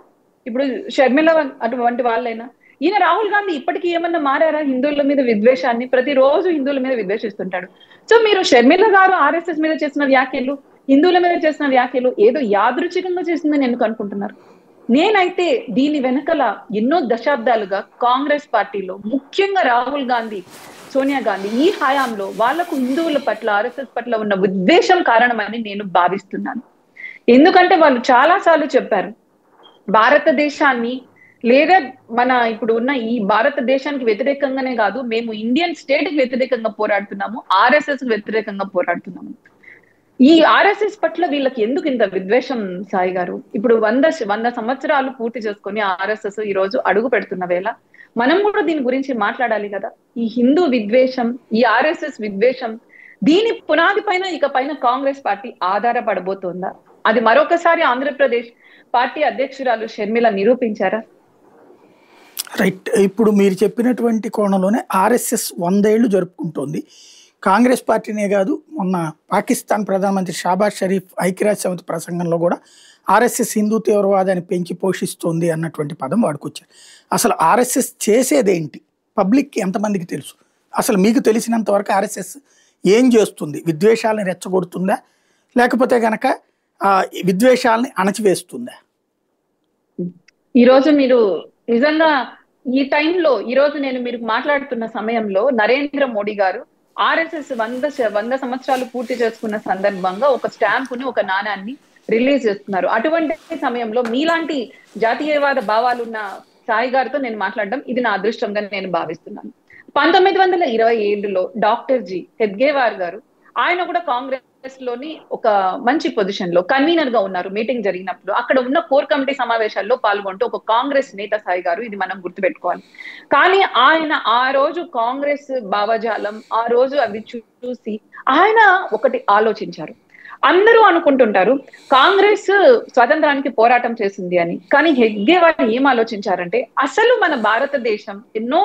ఇప్పుడు షర్మిల అటువంటి వాళ్ళైనా. ఈయన రాహుల్ గాంధీ ఇప్పటికీ ఏమన్నా మారారా హిందువుల మీద విద్వేషాన్ని? ప్రతిరోజు హిందువుల మీద విద్వేషిస్తుంటాడు. సో మీరు షర్మిల గారు ఆర్ఎస్ఎస్ మీద చేసిన వ్యాఖ్యలు, హిందువుల మీద చేసిన వ్యాఖ్యలు ఏదో యాదృచ్ఛికంగా చేసిందని ఎందుకు అనుకుంటున్నారు? నేనైతే దీని వెనకల ఎన్నో దశాబ్దాలుగా కాంగ్రెస్ పార్టీలో ముఖ్యంగా రాహుల్ గాంధీ, సోనియా గాంధీ ఈ హయాంలో వాళ్లకు హిందువుల పట్ల ఆర్ఎస్ఎస్ పట్ల ఉన్న ఉద్దేశం కారణమని నేను భావిస్తున్నాను. ఎందుకంటే వాళ్ళు చాలా సార్లు చెప్పారు, భారతదేశాన్ని లేదా మన ఇప్పుడు ఉన్న ఈ భారతదేశానికి వ్యతిరేకంగానే కాదు, మేము ఇండియన్ స్టేట్ కి వ్యతిరేకంగా పోరాడుతున్నాము, ఆర్ఎస్ఎస్ కి వ్యతిరేకంగా పోరాడుతున్నాము. ఈ ఆర్ఎస్ఎస్ పట్ల వీళ్ళకి ఎందుకు ఇంత విద్వేషం సాయి గారు? ఇప్పుడు 100 సంవత్సరాలు పూర్తి చేసుకొని ఆర్ఎస్ఎస్ ఈ రోజు అడుగు పెడుతున్న వేళ మనం కూడా దీని గురించి మాట్లాడాలి కదా. ఈ హిందూ విద్వేషం, ఈ ఆర్ఎస్ఎస్ విద్వేషం, దీని పునాది పైన ఇక పైన కాంగ్రెస్ పార్టీ ఆధారపడబోతోందా? అది మరొకసారి ఆంధ్రప్రదేశ్ పార్టీ అధ్యక్షురాలు షర్మిల నిరూపించారా? రైట్. ఇప్పుడు మీరు చెప్పినటువంటి కోణంలోనే ఆర్ఎస్ఎస్ 100 ఏళ్లు జరుపుకుంటోంది. కాంగ్రెస్ పార్టీనే కాదు, మొన్న పాకిస్తాన్ ప్రధానమంత్రి షాబాజ్ షరీఫ్ ఐక్యరాజ్య సమితి ప్రసంగంలో కూడా ఆర్ఎస్ఎస్ హిందూ తీవ్రవాదాన్ని పెంచి పోషిస్తోంది అన్నటువంటి పదం వాడుకొచ్చారు. అసలు ఆర్ఎస్ఎస్ చేసేదేంటి పబ్లిక్కి ఎంతమందికి తెలుసు? అసలు మీకు తెలిసినంత వరకు ఆర్ఎస్ఎస్ ఏం చేస్తుంది? విద్వేషాలను రెచ్చగొడుతుందా, లేకపోతే కనుక విద్వేషాలని అణచివేస్తుందా? ఈరోజు మీరు నిజంగా ఈ టైంలో, ఈరోజు నేను మీరు మాట్లాడుతున్న సమయంలో నరేంద్ర మోడీ గారు ఆర్ఎస్ఎస్ 100 సంవత్సరాలు పూర్తి చేసుకున్న సందర్భంగా ఒక స్టాంపుని, ఒక నాణాన్ని రిలీజ్ చేస్తున్నారు. అటువంటి సమయంలో మీలాంటి జాతీయవాద భావాలున్న సాయి గారితో నేను మాట్లాడడం ఇది నా అదృష్టంగా నేను భావిస్తున్నాను. 1927లో డాక్టర్ జి హెడ్గేవార్ గారు, ఆయన కూడా కాంగ్రెస్ లోని ఒక మంచి పొజిషన్ లో కన్వీనర్ గా ఉన్నారు. మీటింగ్ జరిగినప్పుడు అక్కడ ఉన్న కోర్ కమిటీ సమావేశాల్లో పాల్గొంటూ ఒక కాంగ్రెస్ నేత సాయి గారు, ఇది మనం గుర్తుపెట్టుకోవాలి. కానీ ఆయన ఆ రోజు కాంగ్రెస్ భావజాలం, ఆ రోజు అవి చూసి ఆయన ఒకటి ఆలోచించారు. అందరూ అనుకుంటుంటారు కాంగ్రెస్ స్వాతంత్రానికి పోరాటం చేసింది అని, కానీ హెడ్గేవార్ ఏం ఆలోచించారంటే అసలు మన భారతదేశం ఎన్నో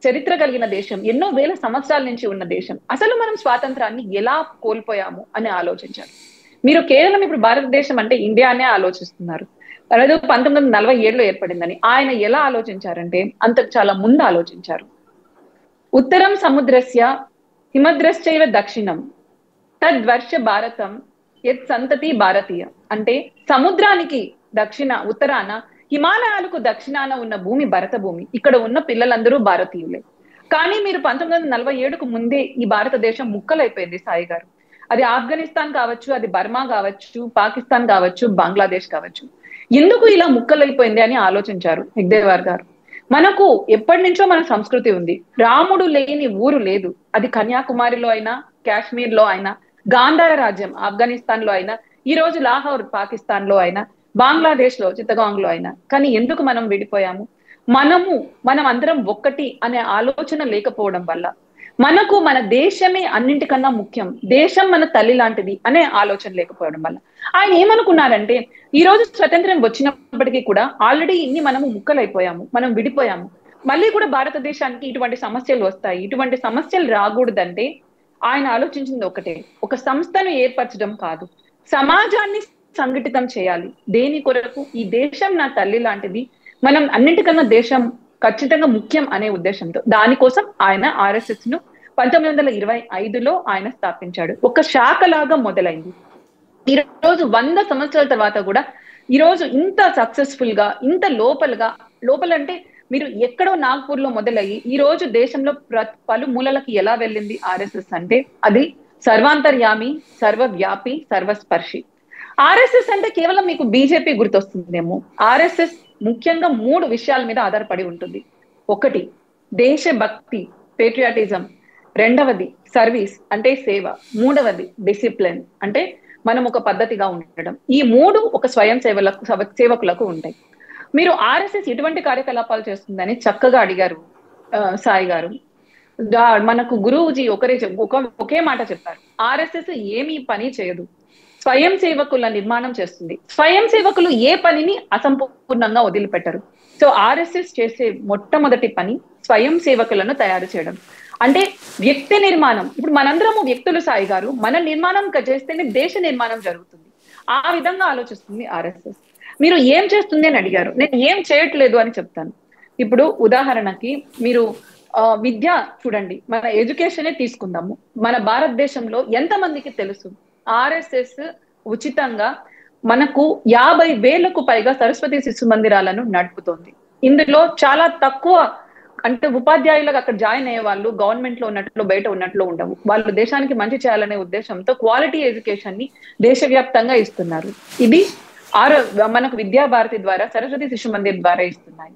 చరిత్ర కలిగిన దేశం, ఎన్నో వేల సంవత్సరాల నుంచి ఉన్న దేశం, అసలు మనం స్వాతంత్రాన్ని ఎలా కోల్పోయాము అని ఆలోచించారు. మీరు కేవలం ఇప్పుడు భారతదేశం అంటే ఇండియానే ఆలోచిస్తున్నారు, అదే 1947లో ఏర్పడిందని. ఆయన ఎలా ఆలోచించారంటే అంతకు చాలా ముందు ఆలోచించారు. ఉత్తరం సముద్రస్య హిమద్రశ్చైవ దక్షిణం తద్వర్ష భారతం యత్ సంతతి భారతీయ. అంటే సముద్రానికి ఉత్తరాన, హిమాలయాలకు దక్షిణాన ఉన్న భూమి భరత భూమి, ఇక్కడ ఉన్న పిల్లలందరూ భారతీయులే. కానీ మీరు 1947కు ముందే ఈ భారతదేశం ముక్కలైపోయింది సాయి గారు. అది ఆఫ్ఘనిస్తాన్ కావచ్చు, అది బర్మా కావచ్చు, పాకిస్తాన్ కావచ్చు, బంగ్లాదేశ్ కావచ్చు. ఎందుకు ఇలా ముక్కలైపోయింది అని ఆలోచించారు హెగ్దేవార్ గారు. మనకు ఎప్పటి నుంచో మన సంస్కృతి ఉంది, రాముడు లేని ఊరు లేదు. అది కన్యాకుమారిలో అయినా, కాశ్మీర్ లో అయినా, గాంధార రాజ్యం ఆఫ్ఘనిస్తాన్ లో అయినా, ఈ రోజు లాహోర్ పాకిస్తాన్ లో అయినా, బంగ్లాదేశ్ లో చిత్తగాంగ్ లో అయినా. కానీ ఎందుకు మనం విడిపోయాము? మనం అందరం ఒక్కటి అనే ఆలోచన లేకపోవడం వల్ల, మనకు మన దేశమే అన్నింటికన్నా ముఖ్యం, దేశం మన తల్లి లాంటిది అనే ఆలోచన లేకపోవడం వల్ల ఆయన ఏమనుకున్నారంటే, ఈ రోజు స్వతంత్రం వచ్చినప్పటికీ కూడా ఆల్రెడీ ఇన్ని మనము ముక్కలైపోయాము, మనం విడిపోయాము, మళ్ళీ కూడా భారతదేశానికి ఇటువంటి సమస్యలు వస్తాయి, ఇటువంటి సమస్యలు రాకూడదంటే ఆయన ఆలోచించింది ఒకటే, ఒక సంస్థను ఏర్పరచడం కాదు, సమాజాన్ని సంఘటితం చేయాలి. దేని కొరకు? ఈ దేశం నా తల్లి లాంటిది, మనం అన్నింటికన్నా దేశం ఖచ్చితంగా ముఖ్యం అనే ఉద్దేశంతో దానికోసం ఆయన ఆర్ఎస్ఎస్ ను 1925లో ఆయన స్థాపించాడు. ఒక శాఖ లాగా మొదలైంది. ఈ రోజు 100 సంవత్సరాల తర్వాత కూడా ఈ రోజు ఇంత సక్సెస్ఫుల్ గా, ఇంత లోపలంటే మీరు ఎక్కడో నాగ్పూర్ లో మొదలయ్యి ఈ రోజు దేశంలో పలు మూలలకి ఎలా వెళ్ళింది ఆర్ఎస్ఎస్ అంటే అది సర్వాంతర్యామి, సర్వవ్యాపి, సర్వస్పర్శి. ఆర్ఎస్ఎస్ అంటే కేవలం మీకు బీజేపీ గుర్తొస్తుందేమో. ఆర్ఎస్ఎస్ ముఖ్యంగా 3 విషయాల మీద ఆధారపడి ఉంటుంది. ఒకటి దేశభక్తి, పేట్రియాటిజం. రెండవది సర్వీస్ అంటే సేవ. మూడవది డిసిప్లిన్ అంటే మనం ఒక పద్ధతిగా ఉండడం. ఈ 3 ఒక స్వయం సేవకులకు ఉంటాయి. మీరు ఆర్ఎస్ఎస్ ఎటువంటి కార్యకలాపాలు చేస్తుందని చక్కగా అడిగారు సాయి గారు. మనకు గురువుజీ ఒకే మాట చెప్పారు, ఆర్ఎస్ఎస్ ఏమీ పని చేయదు, స్వయం సేవకుల నిర్మాణం చేస్తుంది. స్వయం సేవకులు ఏ పనిని అసంపూర్ణంగా వదిలిపెట్టరు. సో ఆర్ఎస్ఎస్ చేసే మొట్టమొదటి పని స్వయం సేవకులను తయారు చేయడం. అంటే వ్యక్తి నిర్మాణం. ఇప్పుడు మనందరము వ్యక్తులు సాయి గారు, మన నిర్మాణం చేస్తేనే దేశ నిర్మాణం జరుగుతుంది. ఆ విధంగా ఆలోచిస్తుంది ఆర్ఎస్ఎస్. మీరు ఏం చేస్తుంది అని అడిగారు, నేను ఏం చేయట్లేదు అని చెప్తాను. ఇప్పుడు ఉదాహరణకి మీరు విద్య చూడండి, మన ఎడ్యుకేషనే తీసుకుందాము. మన భారతదేశంలో ఎంతమందికి తెలుసు ఆర్ఎస్ఎస్ ఉచితంగా మనకు 50,000కు పైగా సరస్వతి శిశు మందిరాలను నడుపుతోంది. ఇందులో చాలా తక్కువ అంటే ఉపాధ్యాయులకు అక్కడ జాయిన్ అయ్యే వాళ్ళు గవర్నమెంట్ లో ఉన్నట్లు బయట ఉన్నట్లు ఉండవు. వాళ్ళు దేశానికి మంచి చేయాలనే ఉద్దేశంతో క్వాలిటీ ఎడ్యుకేషన్ ని దేశవ్యాప్తంగా ఇస్తున్నారు. ఇది మనకు విద్యాభారతి ద్వారా, సరస్వతి శిశు మందిర్ ద్వారా ఇస్తున్నాయి.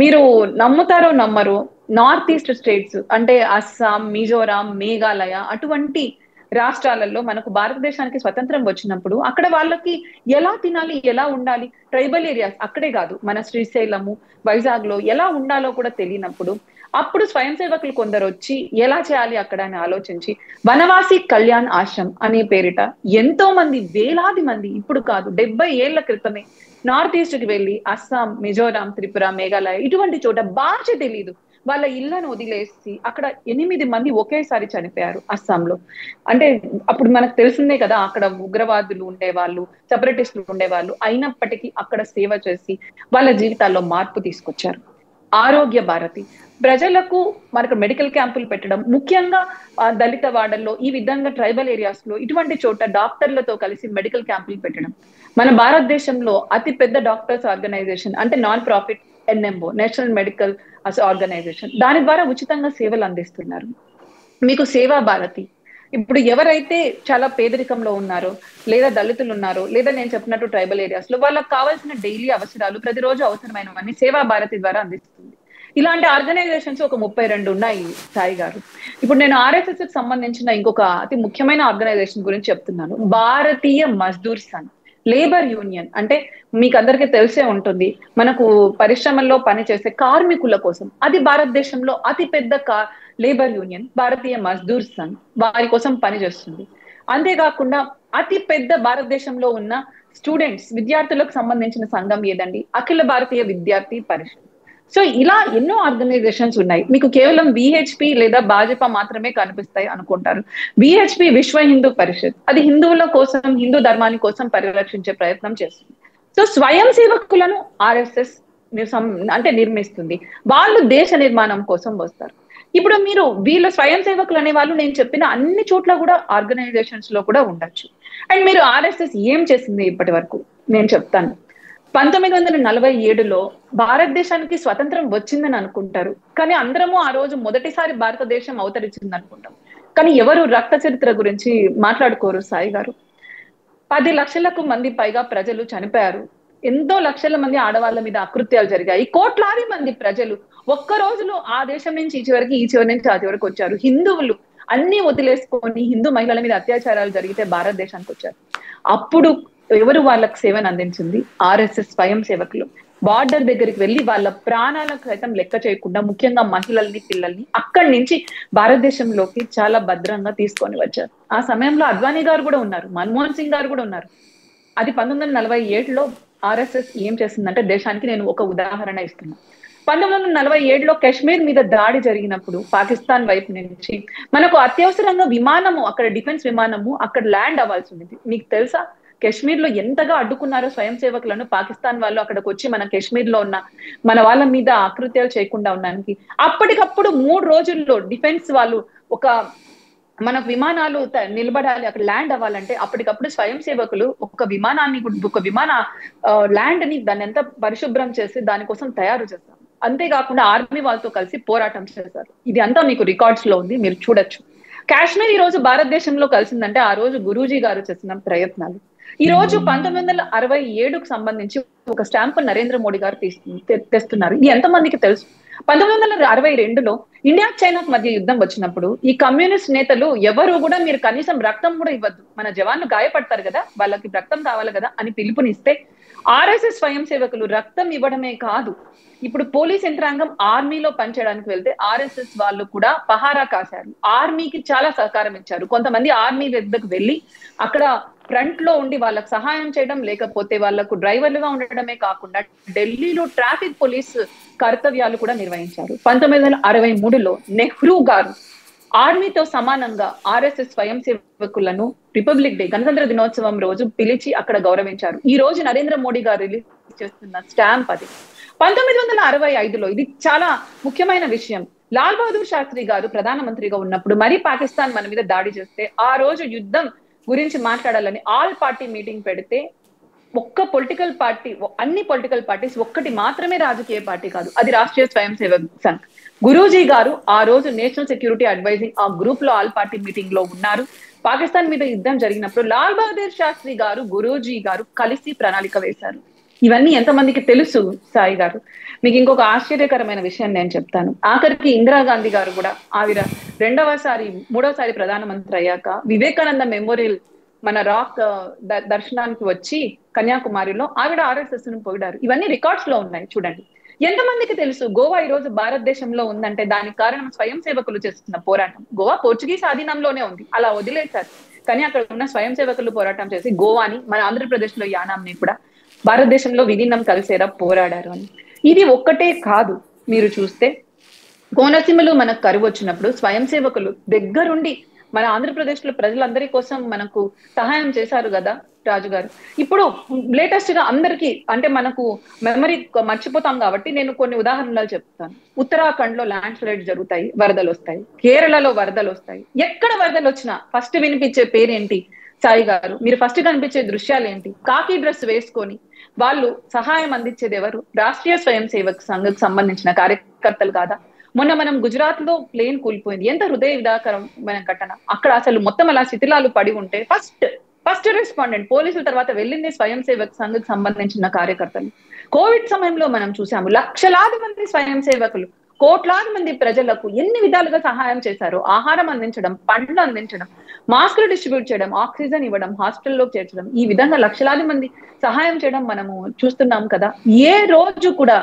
మీరు నమ్ముతారో నమ్మరో, నార్త్ ఈస్ట్ స్టేట్స్ అంటే అస్సాం, మిజోరాం, మేఘాలయ అటువంటి రాష్ట్రాలలో మనకు భారతదేశానికి స్వతంత్రం వచ్చినప్పుడు అక్కడ వాళ్ళకి ఎలా తినాలి, ఎలా ఉండాలి, ట్రైబల్ ఏరియాస్ అక్కడే కాదు మన శ్రీశైలము, వైజాగ్ లో ఎలా ఉండాలో కూడా తెలియనప్పుడు అప్పుడు స్వయం సేవకులు కొందరు వచ్చి ఎలా చేయాలి అక్కడ అని ఆలోచించి వనవాసి కళ్యాణ్ ఆశ్రమ్ అనే పేరిట ఎంతో మంది, వేలాది మంది, ఇప్పుడు కాదు 70 ఏళ్ల క్రితమే నార్త్ ఈస్ట్ కి వెళ్ళి అస్సాం, మిజోరాం, త్రిపుర, మేఘాలయ ఇటువంటి చోట భాష తెలీదు వాళ్ళ ఇళ్లను వదిలేసి అక్కడ 8 మంది ఒకేసారి చనిపోయారు అస్సాంలో. అంటే అప్పుడు మనకు తెలిసిందే కదా, అక్కడ ఉగ్రవాదులు ఉండేవాళ్ళు, సెపరేటిస్టులు ఉండేవాళ్ళు, అయినప్పటికీ అక్కడ సేవ చేసి వాళ్ళ జీవితాల్లో మార్పు తీసుకొచ్చారు. ఆరోగ్య భారతి ప్రజలకు మనకు మెడికల్ క్యాంపులు పెట్టడం, ముఖ్యంగా దళిత వాడల్లో ఈ విధంగా ట్రైబల్ ఏరియాస్ లో ఇటువంటి చోట డాక్టర్లతో కలిసి మెడికల్ క్యాంపులు పెట్టడం. మన భారతదేశంలో అతి పెద్ద డాక్టర్స్ ఆర్గనైజేషన్ అంటే non profit NMO, national medical organisation, దాని ద్వారా ఉచితంగా సేవలు అందిస్తున్నారు. మీకు సేవా భారతి, ఇప్పుడు ఎవరైతే చాలా పేదరికంలో ఉన్నారో లేదా దళితులు ఉన్నారో లేదా నేను చెప్పినట్టు ట్రైబల్ ఏరియాస్ లో వాళ్ళకి కావాల్సిన డైలీ అవసరాలు, ప్రతిరోజు అవసరమైనవన్నీ సేవా భారతి ద్వారా అందిస్తుంది. ఇలాంటి ఆర్గనైజేషన్స్ ఒక 32 ఉన్నాయి సాయి గారు. ఇప్పుడు నేను ఆర్ఎస్ఎస్ కి సంబంధించిన ఇంకొక అతి ముఖ్యమైన ఆర్గనైజేషన్ గురించి చెప్తున్నాను, భారతీయ మజ్దూర్ సంఘ్ లేబర్ యూనియన్. అంటే మీకు అందరికీ తెలిసే ఉంటుంది, మనకు పరిశ్రమల్లో పనిచేసే కార్మికుల కోసం అది భారతదేశంలో అతి పెద్ద లేబర్ యూనియన్ భారతీయ మజ్దూర్ సంఘ్ వారి కోసం పనిచేస్తుంది. అంతేకాకుండా అతి పెద్ద భారతదేశంలో ఉన్న స్టూడెంట్స్, విద్యార్థులకు సంబంధించిన సంఘం ఏదండి, అఖిల భారతీయ విద్యార్థి పరిషత్. సో ఇలా ఎన్నో ఆర్గనైజేషన్స్ ఉన్నాయి. మీకు కేవలం విహెచ్పి లేదా భాజపా మాత్రమే కనిపిస్తాయి అనుకుంటారు. విహెచ్పి విశ్వ హిందూ పరిషత్, అది హిందువుల కోసం, హిందూ ధర్మాన్ని కోసం పరిరక్షించే ప్రయత్నం చేస్తుంది. సో స్వయం సేవకులను ఆర్ఎస్ఎస్ అంటే నిర్మిస్తుంది. వాళ్ళు దేశ నిర్మాణం కోసం వస్తారు. ఇప్పుడు మీరు వీళ్ళ స్వయం సేవకులు అనే వాళ్ళు నేను చెప్పిన అన్ని చోట్ల కూడా ఆర్గనైజేషన్స్ లో కూడా ఉండొచ్చు. అండ్ మీరు ఆర్ఎస్ఎస్ ఏం చేసింది ఇప్పటి వరకు నేను చెప్తాను. 1947లో భారతదేశానికి స్వతంత్రం వచ్చిందని అనుకుంటారు, కానీ అందరము ఆ రోజు మొదటిసారి భారతదేశం అవతరించింది అనుకుంటాం, కానీ ఎవరు రక్త చరిత్ర గురించి మాట్లాడుకోరు సాయి గారు. 10 లక్షలకు మంది పైగా ప్రజలు చనిపోయారు, ఎంతో లక్షల మంది ఆడవాళ్ళ మీద అకృత్యాలు జరిగాయి, కోట్లాది మంది ప్రజలు ఒక్క రోజులో ఆ దేశం నుంచి ఈ చివరికి, ఈ చివరి నుంచి ఆ చివరికి వచ్చారు. హిందువులు అన్ని వదిలేసుకొని హిందూ మహిళల మీద అత్యాచారాలు జరిగితే భారతదేశానికి వచ్చారు. అప్పుడు ఎవరు వాళ్ళకి సేవను అందించింది? ఆర్ఎస్ఎస్ స్వయం సేవకులు. బార్డర్ దగ్గరికి వెళ్ళి వాళ్ళ ప్రాణాలకు సైతం లెక్క చేయకుండా, ముఖ్యంగా మహిళల్ని, పిల్లల్ని అక్కడి నుంచి భారతదేశంలోకి చాలా భద్రంగా తీసుకొని వచ్చారు. ఆ సమయంలో అద్వానీ గారు కూడా ఉన్నారు, మన్మోహన్ సింగ్ గారు కూడా ఉన్నారు. అది 1947లో ఆర్ఎస్ఎస్ ఏం చేసిందంటే దేశానికి, నేను ఒక ఉదాహరణ ఇస్తున్నా. 1947లో కశ్మీర్ మీద దాడి జరిగినప్పుడు పాకిస్తాన్ వైపు నుంచి మనకు అత్యవసరంగా విమానము, అక్కడ డిఫెన్స్ విమానము అక్కడ ల్యాండ్ అవ్వాల్సి ఉంది. మీకు తెలుసా కశ్మీర్ లో ఎంతగా అడ్డుకున్నారో స్వయం సేవకులను పాకిస్తాన్ వాళ్ళు అక్కడికి వచ్చి మన కశ్మీర్ లో ఉన్న మన వాళ్ళ మీద ఆకృత్యాలు చేయకుండా ఉండడానికి. అప్పటికప్పుడు 3 రోజుల్లో డిఫెన్స్ వాళ్ళు ఒక మన విమానాలు నిలబడాలి, అక్కడ ల్యాండ్ అవ్వాలంటే అప్పటికప్పుడు స్వయం సేవకులు ఒక విమానాన్ని, ఒక విమాన ల్యాండ్ ని దాన్ని ఎంత పరిశుభ్రం చేసి దానికోసం తయారు చేస్తారు. అంతేకాకుండా ఆర్మీ వాళ్ళతో కలిసి పోరాటం చేశారు. ఇది అంతా మీకు రికార్డ్స్ లో ఉంది, మీరు చూడొచ్చు. కాశ్మీర్ ఈ రోజు భారతదేశంలో కలిసిందంటే ఆ రోజు గురూజీ గారు చేసిన ప్రయత్నాలు. ఈ రోజు 1967కు సంబంధించి ఒక స్టాంప్ నరేంద్ర మోడీ గారు తెస్తున్నారు. ఇది ఎంతమందికి తెలుసు? 1962లో ఇండియా చైనాకు మధ్య యుద్ధం వచ్చినప్పుడు ఈ కమ్యూనిస్ట్ నేతలు ఎవరు కూడా మీరు కనీసం రక్తం కూడా ఇవ్వద్దు, మన జవాన్లు గాయపడతారు కదా, వాళ్ళకి రక్తం కావాలి కదా అని పిలుపునిస్తే ఆర్ఎస్ఎస్ స్వయం సేవకులు రక్తం ఇవ్వడమే కాదు, ఇప్పుడు పోలీస్ యంత్రాంగం ఆర్మీలో పనిచేయడానికి వెళ్తే ఆర్ఎస్ఎస్ వాళ్ళు కూడా పహారా కాశారు, ఆర్మీకి చాలా సహకారం ఇచ్చారు. కొంతమంది ఆర్మీ వద్దకు వెళ్ళి అక్కడ ఫ్రంట్ లో ఉండి వాళ్ళకి సహాయం చేయడం, లేకపోతే వాళ్లకు డ్రైవర్లుగా ఉండడమే కాకుండా ఢిల్లీలో ట్రాఫిక్ పోలీస్ కర్తవ్యాలు కూడా నిర్వహించారు. 1963లో నెహ్రూ గారు ఆర్మీతో సమానంగా ఆర్ఎస్ఎస్ స్వయం సేవకులను రిపబ్లిక్ డే, గణతంత్ర దినోత్సవం రోజు పిలిచి అక్కడ గౌరవించారు. ఈ రోజు నరేంద్ర మోడీ గారు రిలీజ్ చేస్తున్న స్టాంప్ అది. 1965లో ఇది చాలా ముఖ్యమైన విషయం. లాల్ బహదూర్ శాస్త్రి గారు ప్రధానమంత్రిగా ఉన్నప్పుడు మరి పాకిస్తాన్ మన మీద దాడి చేస్తే ఆ రోజు యుద్ధం గురించి మాట్లాడాలని ఆల్ పార్టీ మీటింగ్ పెడితే ఒక్క పొలిటికల్ పార్టీ, అన్ని పొలిటికల్ పార్టీస్, ఒక్కటి మాత్రమే రాజకీయ పార్టీ కాదు, అది రాష్ట్రీయ స్వయం సేవక్ సంఘ్. గురూజీ గారు ఆ రోజు నేషనల్ సెక్యూరిటీ అడ్వైజింగ్ ఆ గ్రూప్ లో ఆల్ పార్టీ మీటింగ్ లో ఉన్నారు. పాకిస్తాన్ మీద యుద్ధం జరిగినప్పుడు లాల్ బహదూర్ శాస్త్రి గారు, గురూజీ గారు కలిసి ప్రణాళిక వేశారు. ఇవన్నీ ఎంతమందికి తెలుసు సాయి గారు? మీకు ఇంకొక ఆశ్చర్యకరమైన విషయం నేను చెప్తాను. ఆఖరికి ఇందిరాగాంధీ గారు కూడా ఆవిడ మూడవసారి ప్రధానమంత్రి అయ్యాక వివేకానంద మెమోరియల్ మన రాక్ దర్శనానికి వచ్చి కన్యాకుమారిలో ఆవిడ ఆర్ఎస్ఎస్ ను పొగిడారు. ఇవన్నీ రికార్డ్స్ లో ఉన్నాయి, చూడండి. ఎంతమందికి తెలుసు గోవా ఈ రోజు భారతదేశంలో ఉందంటే దానికి కారణం స్వయం సేవకులు చేస్తున్న పోరాటం. గోవా పోర్చుగీస్ ఆధీనంలోనే ఉంది, అలా వదిలేశారు. కానీ అక్కడ ఉన్న స్వయం సేవకులు పోరాటం చేసి గోవాని, మన ఆంధ్రప్రదేశ్ లో యానాంని కూడా భారతదేశంలో విలీనం కలిసేలా పోరాడారు అని. ఇది ఒక్కటే కాదు, మీరు చూస్తే కోనసీమలో మనకు కరువు వచ్చినప్పుడు స్వయం సేవకులు దగ్గరుండి మన ఆంధ్రప్రదేశ్ లో ప్రజలందరి కోసం మనకు సహాయం చేశారు కదా రాజు గారు. ఇప్పుడు లేటెస్ట్ గా అందరికీ అంటే మనకు మెమరీ మర్చిపోతాం కాబట్టి నేను కొన్ని ఉదాహరణలు చెప్తాను. ఉత్తరాఖండ్ లో ల్యాండ్ స్లైడ్ జరుగుతాయి, వరదలు వస్తాయి. కేరళలో వరదలు వస్తాయి. ఎక్కడ వరదలు వచ్చినా ఫస్ట్ వినిపించే పేరేంటి సాయి గారు? మీరు ఫస్ట్ కనిపించే దృశ్యాలు ఏంటి? కాకి డ్రెస్ వేసుకొని వాళ్ళు సహాయం అందించేది ఎవరు? రాష్ట్రీయ స్వయం సేవక్ సంఘకు సంబంధించిన కార్యకర్తలు కాదా? మొన్న మనం గుజరాత్ లో ప్లేన్ కూలిపోయింది, ఎంత హృదయ విదాకరమైన ఘటన. అక్కడ అసలు మొత్తం అలా శిథిలాలు పడి ఉంటే ఫస్ట్ రెస్పాండెంట్ పోలీసుల తర్వాత వెళ్ళింది స్వయం సేవక్ సంఘకు సంబంధించిన కార్యకర్తలు. కోవిడ్ సమయంలో మనం చూసాము, లక్షలాది మంది స్వయం సేవకులు కోట్లాది మంది ప్రజలకు ఎన్ని విధాలుగా సహాయం చేశారు. ఆహారం అందించడం, పండ్లు అందించడం, మాస్కులు డిస్ట్రిబ్యూట్ చేయడం, ఆక్సిజన్ ఇవ్వడం, హాస్పిటల్లోకి చేర్చడం, ఈ విధంగా లక్షలాది మంది సహాయం చేయడం మనము చూస్తున్నాం కదా. ఏ రోజు కూడా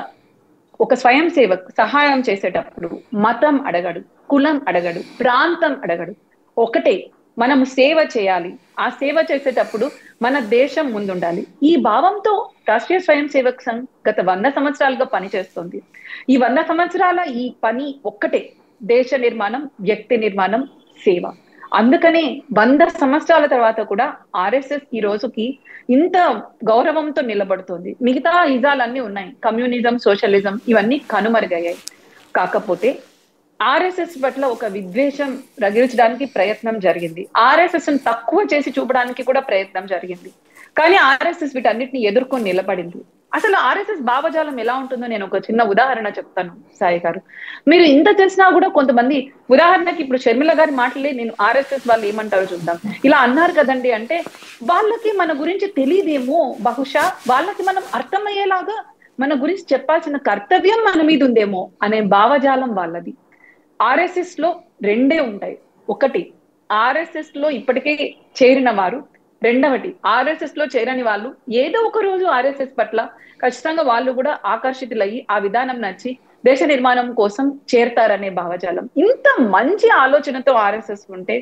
ఒక స్వయం సేవక్ సహాయం చేసేటప్పుడు మతం అడగడు, కులం అడగడు, ప్రాంతం అడగడు. ఒకటే, మనము సేవ చేయాలి. ఆ సేవ చేసేటప్పుడు మన దేశం ముందుండాలి. ఈ భావంతో రాష్ట్రీయ స్వయం సేవక్ సంఘ్ గత 100 సంవత్సరాలుగా పనిచేస్తుంది. ఈ 100 సంవత్సరాల ఈ పని ఒక్కటే, దేశ నిర్మాణం, వ్యక్తి నిర్మాణం, సేవ. అందుకనే 100 సంవత్సరాల తర్వాత కూడా ఆర్ఎస్ఎస్ ఈ రోజుకి ఇంత గౌరవంతో నిలబడుతుంది. మిగతా ఇజాలన్నీ ఉన్నాయి, కమ్యూనిజం, సోషలిజం ఇవన్నీ కనుమరుగయ్యాయి. కాకపోతే ఆర్ఎస్ఎస్ పట్ల ఒక విద్వేషం రగిల్చడానికి ప్రయత్నం జరిగింది. ఆర్ఎస్ఎస్ ను తక్కువ చేసి చూపడానికి కూడా ప్రయత్నం జరిగింది. కానీ ఆర్ఎస్ఎస్ వీటన్నిటిని ఎదుర్కొని నిలబడింది. అసలు ఆర్ఎస్ఎస్ భావజాలం ఎలా ఉంటుందో నేను ఒక చిన్న ఉదాహరణ చెప్తాను సాయి గారు. మీరు ఇంత తెలిసినా కూడా కొంతమంది, ఉదాహరణకి ఇప్పుడు షర్మిల గారి మాటలే నేను ఆర్ఎస్ఎస్ వాళ్ళు ఏమంటారో చూద్దాం. ఇలా అన్నారు కదండి అంటే వాళ్ళకి మన గురించి తెలియదేమో, బహుశా వాళ్ళకి మనం అర్థమయ్యేలాగా మన గురించి చెప్పాల్సిన కర్తవ్యం మన మీద ఉందేమో అనే భావజాలం వాళ్ళది. ఆర్ఎస్ఎస్ లో రెండే ఉంటాయి. ఒకటి, ఆర్ఎస్ఎస్ లో ఇప్పటికే చేరిన వారు రెండవది, ఆర్ఎస్ఎస్ లో చేరని వాళ్ళు ఏదో ఒక రోజు ఆర్ఎస్ఎస్ పట్ల ఖచ్చితంగా వాళ్ళు కూడా ఆకర్షితులయ్యి ఆ విధానం నచ్చి దేశ నిర్మాణం కోసం చేరతారనే భావజాలం. ఇంత మంచి ఆలోచనతో ఆర్ఎస్ఎస్ ఉంటే,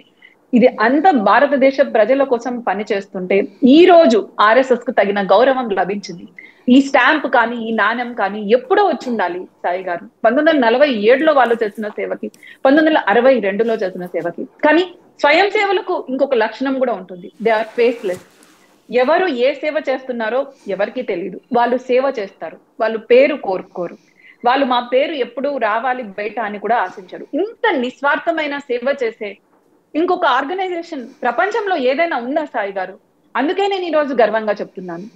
ఇది అంత భారతదేశ ప్రజల కోసం పనిచేస్తుంటే ఈ రోజు ఆర్ఎస్ఎస్ కు తగిన గౌరవం లభించింది. ఈ స్టాంప్ కానీ ఈ నాణ్యం కానీ ఎప్పుడో వచ్చి ఉండాలి సాయి గారు. 1947లో వాళ్ళు చేసిన సేవకి, 1962లో చేసిన సేవకి. కానీ స్వయం సేవలకు ఇంకొక లక్షణం కూడా ఉంటుంది. They are faceless. ఎవరు ఏ సేవ చేస్తున్నారో ఎవరికి తెలియదు. వాళ్ళు సేవ చేస్తారు, వాళ్ళు పేరు కోరుకోరు, వాళ్ళు మా పేరు ఎప్పుడు రావాలి బయట అని కూడా ఆశించరు. ఇంత నిస్వార్థమైన సేవ చేసే ఇంకొక ఆర్గనైజేషన్ ప్రపంచంలో ఏదైనా ఉందా సాయి గారు? అందుకే నేను ఈ రోజు గర్వంగా చెప్తున్నాను,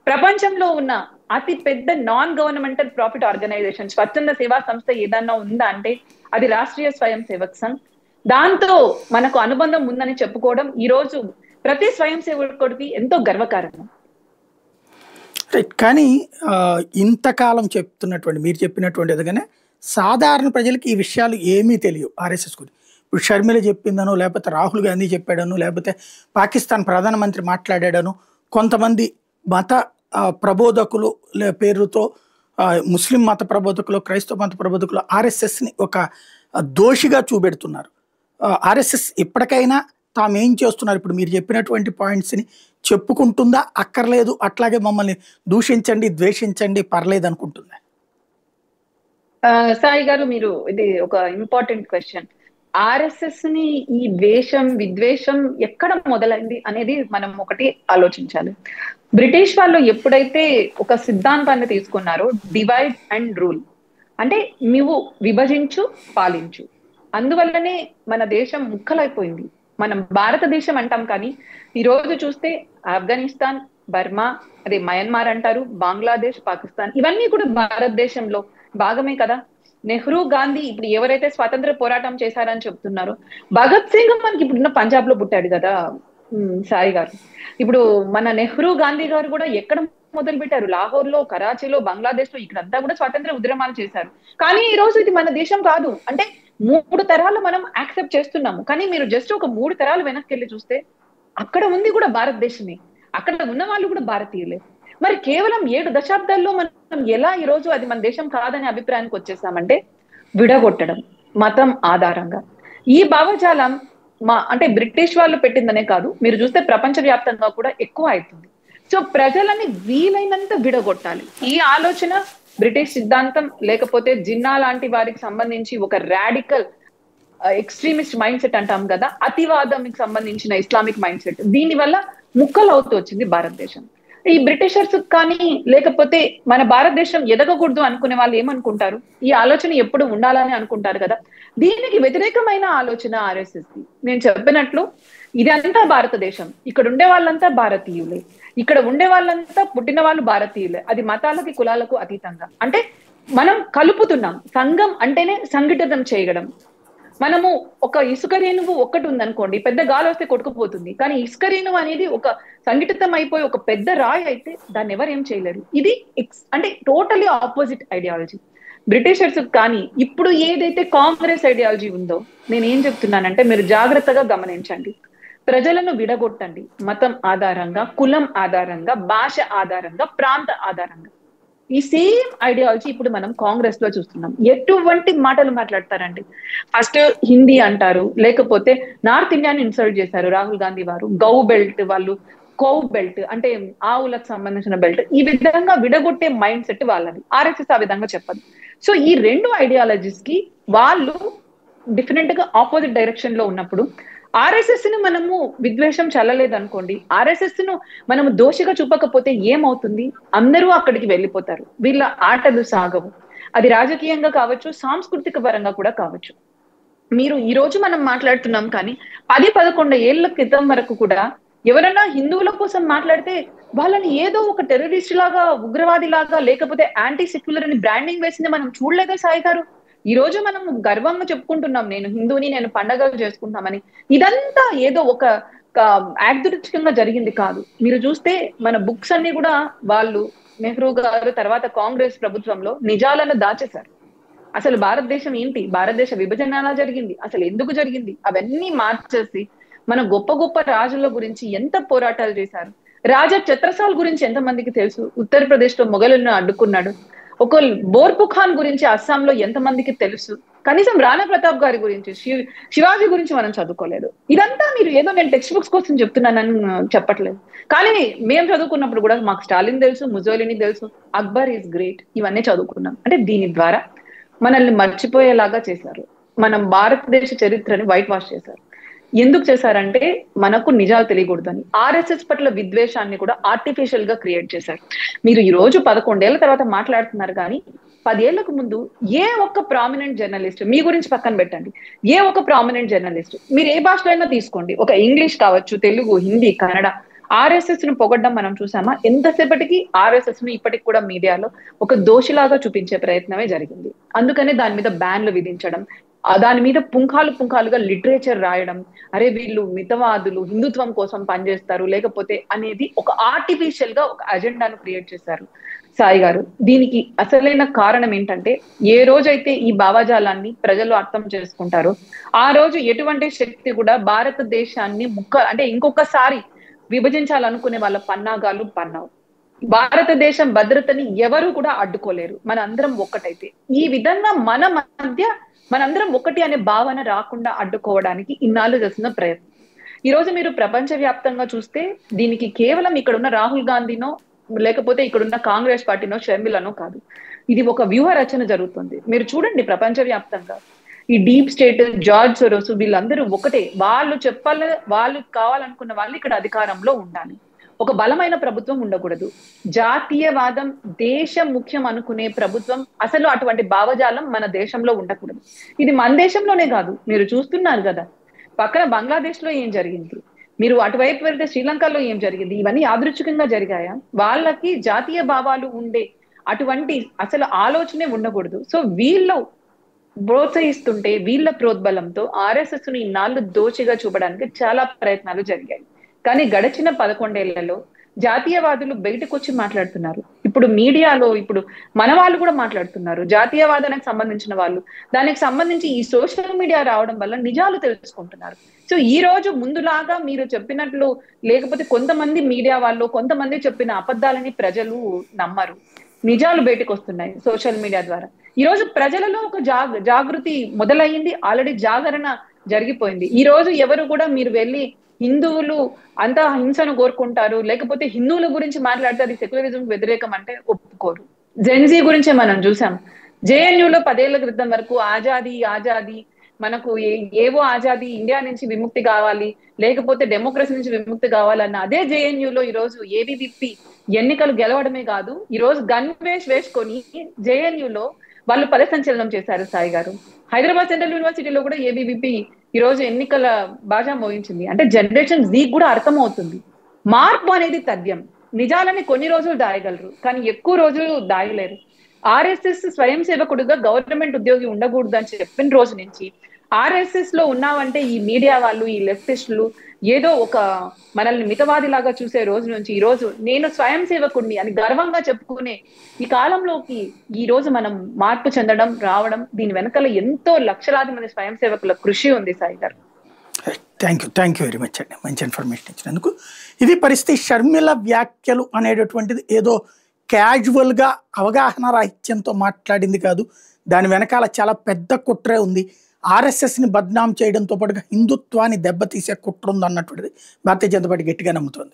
ప్రపంచంలో ఉన్న అతి పెద్ద నాన్ గవర్నమెంటల్ ప్రాఫిట్ ఆర్గనైజేషన్ స్వచ్ఛంద సేవా సంస్థ ఏదన్నా ఉందా అంటే అది రాష్ట్రీయ స్వయం సేవక్ సంఘ్. దాంతో మనకు అనుబంధం ఉందని చెప్పుకోవడం ఈ రోజు ప్రతి స్వయం సేవకుడికి ఎంతో గర్వకారణం. కానీ ఇంతకాలం చెప్తున్నటువంటి మీరు చెప్పినటువంటిదిగానే సాధారణ ప్రజలకు ఈ విషయాలు ఏమీ తెలియవు ఆర్ఎస్ఎస్ గురించి. ఇప్పుడు షర్మిల చెప్పిందనో, లేకపోతే రాహుల్ గాంధీ చెప్పాడను, లేకపోతే పాకిస్తాన్ ప్రధానమంత్రి మాట్లాడాడను, కొంతమంది మత ప్రబోధకులు పేరుతో ముస్లిం మత ప్రబోధకులు, క్రైస్తవ మత ప్రబోధకులు ఆర్ఎస్ఎస్ని ఒక దోషిగా చూపెడుతున్నారు. ఆర్ఎస్ఎస్ ఎప్పటికైనా తాము ఏం చేస్తున్నారు, ఇప్పుడు మీరు చెప్పినటువంటి పాయింట్స్ని చెప్పుకుంటుందా, అక్కర్లేదు అట్లాగే మమ్మల్ని దూషించండి ద్వేషించండి పర్లేదు అనుకుంటుందా? సాయి గారు, మీరు ఇది ఒక ఇంపార్టెంట్ క్వశ్చన్. ఆర్ఎస్ఎస్ ని ఈ ద్వేషం విద్వేషం ఎక్కడ మొదలైంది అనేది మనం ఒకటి ఆలోచించాలి. బ్రిటిష్ వాళ్ళు ఎప్పుడైతే ఒక సిద్ధాంతాన్ని తీసుకున్నారో, డివైడ్ అండ్ రూల్, అంటే నువ్వు విభజించు పాలించు, అందువల్లనే మన దేశం ముక్కలైపోయింది. మనం భారతదేశం అంటాం కానీ ఈ రోజు చూస్తే ఆఫ్ఘనిస్తాన్, బర్మా, అదే మయన్మార్ అంటారు, బంగ్లాదేశ్, పాకిస్తాన్ ఇవన్నీ కూడా భారతదేశంలో భాగమే కదా. నెహ్రూ, గాంధీ ఇప్పుడు ఎవరైతే స్వాతంత్ర పోరాటం చేశారని చెప్తున్నారో, భగత్ సింగ్ మనకి ఇప్పుడున్న పంజాబ్ లో పుట్టాడు కదా సాయి గారు. ఇప్పుడు మన నెహ్రూ, గాంధీ గారు కూడా ఎక్కడ మొదలు పెట్టారు? లాహోర్ లో, కరాచీలో, బంగ్లాదేశ్ లో, ఇక్కడంతా కూడా స్వాతంత్ర ఉద్యమాలు చేశారు. కానీ ఈ రోజు ఇది మన దేశం కాదు. అంటే 3 తరాలు మనం యాక్సెప్ట్ చేస్తున్నాము, కానీ మీరు జస్ట్ ఒక 3 తరాలు వెనక్కి వెళ్ళి చూస్తే అక్కడ ఉంది కూడా భారతదేశమే, అక్కడ ఉన్న వాళ్ళు కూడా భారతీయులే. మరి కేవలం 7 దశాబ్దాల్లో మనం ఎలా ఈ రోజు అది మన దేశం కాదనే అభిప్రాయానికి వచ్చేసామంటే విడగొట్టడం మతం ఆధారంగా. ఈ భావజాలం అంటే బ్రిటిష్ వాళ్ళు పెట్టిందనే కాదు, మీరు చూస్తే ప్రపంచ వ్యాప్తంగా కూడా ఎక్కువ అవుతుంది. సో ప్రజలని వీలైనంత విడగొట్టాలి. ఈ ఆలోచన బ్రిటిష్ సిద్ధాంతం, లేకపోతే జిన్నా లాంటి వారికి సంబంధించి ఒక రాడికల్ ఎక్స్ట్రీమిస్ట్ మైండ్ సెట్ అంటాం కదా, అతివాదంకి సంబంధించిన ఇస్లామిక్ మైండ్ సెట్, దీని వల్ల ముక్కలు అవుతూ వచ్చింది భారతదేశం. ఈ బ్రిటిషర్స్ కానీ లేకపోతే మన భారతదేశం ఎదగకూడదు అనుకునే వాళ్ళు ఏమనుకుంటారు, ఈ ఆలోచన ఎప్పుడు ఉండాలని అనుకుంటారు కదా. దీనికి వ్యతిరేకమైన ఆలోచన ఆర్ఎస్ఎస్. నేను చెప్పినట్లు ఇదంతా భారతదేశం, ఇక్కడ ఉండే వాళ్ళంతా భారతీయులే, ఇక్కడ ఉండే వాళ్ళంతా పుట్టిన వాళ్ళు భారతీయులే, అది మతాలకి కులాలకు అతీతంగా. అంటే మనం కలుపుతున్నాం. సంఘం అంటేనే సంఘటితం చేయడం. మనము ఒక ఇసుక రేణువు ఒక్కటి ఉందనుకోండి, పెద్ద గాలి వస్తే కొట్టుకుపోతుంది. కానీ ఇసుక రేణువు అనేది ఒక సంఘటితం అయిపోయి ఒక పెద్ద రాయి అయితే దాన్ని ఎవరు ఏం చేయలేరు. ఇది అంటే టోటలీ ఆపోజిట్ ఐడియాలజీ బ్రిటిషర్స్. కానీ ఇప్పుడు ఏదైతే కాంగ్రెస్ ఐడియాలజీ ఉందో, నేను ఏం చెప్తున్నానంటే మీరు జాగ్రత్తగా గమనించండి. ప్రజలను విడగొట్టండి, మతం ఆధారంగా, కులం ఆధారంగా, భాష ఆధారంగా, ప్రాంత ఆధారంగా. ఈ సేమ్ ఐడియాలజీ ఇప్పుడు మనం కాంగ్రెస్ లో చూస్తున్నాం. ఎటువంటి మాటలు మాట్లాడతారండి. ఫస్ట్ హిందీ అంటారు, లేకపోతే నార్త్ ఇండియాని ఇన్సల్ట్ చేశారు రాహుల్ గాంధీ వారు. గౌ బెల్ట్, వాళ్ళు కౌ బెల్ట్ అంటే ఆవులకు సంబంధించిన బెల్ట్. ఈ విధంగా విడగొట్టే మైండ్ సెట్ వాళ్ళది. ఆర్ఎస్ఎస్ ఆ విధంగా చెప్పదు. సో ఈ 2 ఐడియాలజీస్ కి వాళ్ళు డిఫరెంట్ గా ఆపోజిట్ డైరెక్షన్ లో ఉన్నప్పుడు ఆర్ఎస్ఎస్ ను మనము విద్వేషం చల్లలేదు అనుకోండి, ఆర్ఎస్ఎస్ ను మనము దోషిగా చూపకపోతే ఏమవుతుంది? అందరూ అక్కడికి వెళ్ళిపోతారు, వీళ్ళ ఆటలు సాగవు. అది రాజకీయంగా కావచ్చు, సాంస్కృతిక పరంగా కూడా కావచ్చు. మీరు ఈ రోజు మనం మాట్లాడుతున్నాం, కానీ 10-11 ఏళ్ల క్రితం వరకు కూడా ఎవరైనా హిందువుల కోసం మాట్లాడితే వాళ్ళని ఏదో ఒక టెర్రరిస్ట్ లాగా, ఉగ్రవాది లాగా, లేకపోతే యాంటీ సెక్యులర్ అని బ్రాండింగ్ వేసింది మనం చూడలేదా సాయి గారు? ఈ రోజు మనం గర్వంగా చెప్పుకుంటున్నాం, నేను హిందువుని, నేను పండగలు చేసుకుంటామని. ఇదంతా ఏదో ఒక యాదృచ్ఛికంగా జరిగింది కాదు. మీరు చూస్తే మన బుక్స్ అన్ని కూడా వాళ్ళు, నెహ్రూ గారు తర్వాత కాంగ్రెస్ ప్రభుత్వంలో నిజాలను దాచేశారు. అసలు భారతదేశం ఏంటి, భారతదేశ విభజన ఎలా జరిగింది, అసలు ఎందుకు జరిగింది, అవన్నీ మార్చేసి మన గొప్ప గొప్ప రాజుల గురించి ఎంత పోరాటాలు చేశారు. రాజా ఛత్రసాల్ గురించి ఎంతమందికి తెలుసు? ఉత్తరప్రదేశ్ లో మొఘలులను అడ్డుకున్నాడు. ఒక బోర్పు ఖాన్ గురించి అస్సాంలో ఎంతమందికి తెలుసు? కనీసం రాణా ప్రతాప్ గారి గురించి, శివాజీ గురించి మనం చదువుకోలేదు. ఇదంతా మీరు ఏదో నేను టెక్స్ట్ బుక్స్ కోసం చెప్తున్నానని చెప్పట్లేదు. కానీ మేము చదువుకున్నప్పుడు కూడా మాకు స్టాలిన్ తెలుసు, ముజోలిని తెలుసు, అక్బర్ ఈజ్ గ్రేట్, ఇవన్నీ చదువుకున్నాం. అంటే దీని ద్వారా మనల్ని మర్చిపోయేలాగా చేశారు. మనం భారతదేశ చరిత్రని వైట్ వాష్ చేశారు. ఎందుకు చేశారంటే మనకు నిజాలు తెలియకూడదని. ఆర్ఎస్ఎస్ పట్ల విద్వేషాన్ని కూడా ఆర్టిఫిషియల్ గా క్రియేట్ చేశారు. మీరు ఈ రోజు 11 ఏళ్ల తర్వాత మాట్లాడుతున్నారు, కానీ 10 ఏళ్లకు ముందు ఏ ఒక్క ప్రామినెంట్ జర్నలిస్ట్, మీ గురించి పక్కన పెట్టండి, ఏ ఒక్క ప్రామినెంట్ జర్నలిస్ట్ మీరు ఏ భాషలో అయినా తీసుకోండి, ఒక ఇంగ్లీష్ కావచ్చు, తెలుగు, హిందీ, కన్నడ, ఆర్ఎస్ఎస్ ను పొగడ్డం మనం చూసామా? ఎంతసేపటికి ఆర్ఎస్ఎస్ ను ఇప్పటికి కూడా మీడియాలో ఒక దోషిలాగా చూపించే ప్రయత్నమే జరిగింది. అందుకనే దాని మీద బ్యాన్లు విధించడం, దాని మీద పుంఖాలుగా లిటరేచర్ రాయడం, అరే వీళ్ళు మితవాదులు, హిందుత్వం కోసం పనిచేస్తారు లేకపోతే అనేది ఒక ఆర్టిఫిషియల్ గా ఒక అజెండాను క్రియేట్ చేశారు సాయి గారు. దీనికి అసలైన కారణం ఏంటంటే, ఏ రోజైతే ఈ భావజాలాన్ని ప్రజలు అర్థం చేసుకుంటారో ఆ రోజు ఎటువంటి శక్తి కూడా భారతదేశాన్ని అంటే ఇంకొకసారి విభజించాలనుకునే వాళ్ళ పన్నాగాలు పన్నావు. భారతదేశం భద్రతని ఎవరు కూడా అడ్డుకోలేరు. మన అందరం ఒక్కటైతే. ఈ విధంగా మనందరం ఒకటి అనే భావన రాకుండా అడ్డుకోవడానికి ఇన్నాళ్ళు చేస్తున్న ప్రయత్నం. ఈ రోజు మీరు ప్రపంచ వ్యాప్తంగా చూస్తే దీనికి కేవలం ఇక్కడున్న రాహుల్ గాంధీనో లేకపోతే ఇక్కడున్న కాంగ్రెస్ పార్టీనో షర్మిలనో కాదు, ఇది ఒక వ్యూహ రచన జరుగుతుంది. మీరు చూడండి ప్రపంచ వ్యాప్తంగా ఈ డీప్ స్టేట్, జార్జ్ సోరోస్, వీళ్ళందరూ ఒకటే. వాళ్ళు కావాలనుకున్న వాళ్ళు ఇక్కడ అధికారంలో ఉండాలి. ఒక బలమైన ప్రభుత్వం ఉండకూడదు. జాతీయవాదం, దేశం ముఖ్యం అనుకునే ప్రభుత్వం, అసలు అటువంటి భావజాలం మన దేశంలో ఉండకూడదు. ఇది మన దేశంలోనే కాదు, మీరు చూస్తున్నారు కదా పక్కన బంగ్లాదేశ్ లో ఏం జరిగింది, మీరు అటువైపు వెళ్తే శ్రీలంకలో ఏం జరిగింది, ఇవన్నీ యాదృచ్ఛికంగా జరిగాయా? వాళ్ళకి జాతీయ భావాలు ఉండే అటువంటి అసలు ఆలోచనే ఉండకూడదు. సో వీళ్ళు ప్రోత్సహిస్తుంటే, వీళ్ళ ప్రోద్బలంతో ఆర్ఎస్ఎస్ ను ఇన్నాళ్ళు దోచిగా చూపడానికి చాలా ప్రయత్నాలు జరిగాయి. కానీ గడిచిన 11 ఏళ్లలో జాతీయవాదులు బయటకు వచ్చి మాట్లాడుతున్నారు. ఇప్పుడు మీడియాలో ఇప్పుడు మన వాళ్ళు కూడా మాట్లాడుతున్నారు, జాతీయవాదానికి సంబంధించిన వాళ్ళు. దానికి సంబంధించి ఈ సోషల్ మీడియా రావడం వల్ల నిజాలు తెలుసుకుంటున్నారు. సో ఈ రోజు ముందులాగా మీరు చెప్పినట్లు లేకపోతే కొంతమంది మీడియా వాళ్ళు కొంతమంది చెప్పిన అబద్ధాలని ప్రజలు నమ్మరు. నిజాలు బయటకు వస్తున్నాయి సోషల్ మీడియా ద్వారా. ఈ రోజు ప్రజలలో ఒక జాగృతి మొదలయ్యింది, ఆల్రెడీ జాగరణ జరిగిపోయింది. ఈ రోజు ఎవరు కూడా మీరు వెళ్ళి హిందువులు అంతా హింసను కోరుకుంటారు లేకపోతే హిందువుల గురించి మాట్లాడితే అది సెక్యులరిజం వ్యతిరేకం అంటే ఒప్పుకోరు. జెన్జీ గురించే మనం చూసాం. జేఎన్యూలో 10 ఏళ్ల క్రితం వరకు ఆజాదీ మనకు ఏవో ఆజాదీ, ఇండియా నుంచి విముక్తి కావాలి లేకపోతే డెమోక్రసీ నుంచి విముక్తి కావాలన్న అదే జేఎన్యూలో ఈ రోజు ఏబీవీపీ ఎన్నికలు గెలవడమే కాదు, ఈ రోజు గన్ వేసుకొని జేఎన్యూలో వాళ్ళు పద సంచలనం చేశారు సాయి గారు. హైదరాబాద్ సెంట్రల్ యూనివర్సిటీలో కూడా ఏబీవీపీ ఈ రోజు ఎన్నికల బాజా మోగించింది. అంటే జనరేషన్ జీ కూడా అర్థమవుతుంది, మార్పు అనేది తథ్యం. నిజాలని కొన్ని రోజులు దాయగలరు కానీ ఎక్కువ రోజులు దాయలేరు. ఆర్ఎస్ఎస్ స్వయం సేవకుడుగా గవర్నమెంట్ ఉద్యోగి ఉండకూడదు అని చెప్పిన రోజు నుంచి ఆర్ఎస్ఎస్ లో ఉన్నావంటే ఈ మీడియా వాళ్ళు, ఈ లెఫ్టిస్టులు ఏదో ఒక మనల్ని మితవాదిలాగా చూసే రోజు నుంచి ఈ రోజు నేను స్వయం సేవకుడిని అని గర్వంగా చెప్పుకునే ఈ కాలంలోకి ఈ రోజు మనం మార్పు చెందడం రావడం, దీని వెనకాల ఎంతో లక్షలాది మంది స్వయం సేవకుల కృషి ఉంది సాయి గారు. థ్యాంక్ యూ వెరీ మచ్ అండి, మంచి ఇన్ఫర్మేషన్ ఇచ్చినందుకు. ఇది పరిస్థితి. షర్మిల వ్యాఖ్యలు అనేటటువంటిది ఏదో క్యాజువల్గా అవగాహన రాహిత్యంతో మాట్లాడింది కాదు, దాని వెనకాల చాలా పెద్ద కుట్రే ఉంది. ఆర్ఎస్ఎస్ని బద్నాం చేయడంతో పాటుగా హిందుత్వాన్ని దెబ్బతీసే కుట్ర ఉంది అన్నటువంటిది భారతీయ జనతా పార్టీ గట్టిగా నమ్ముతోంది.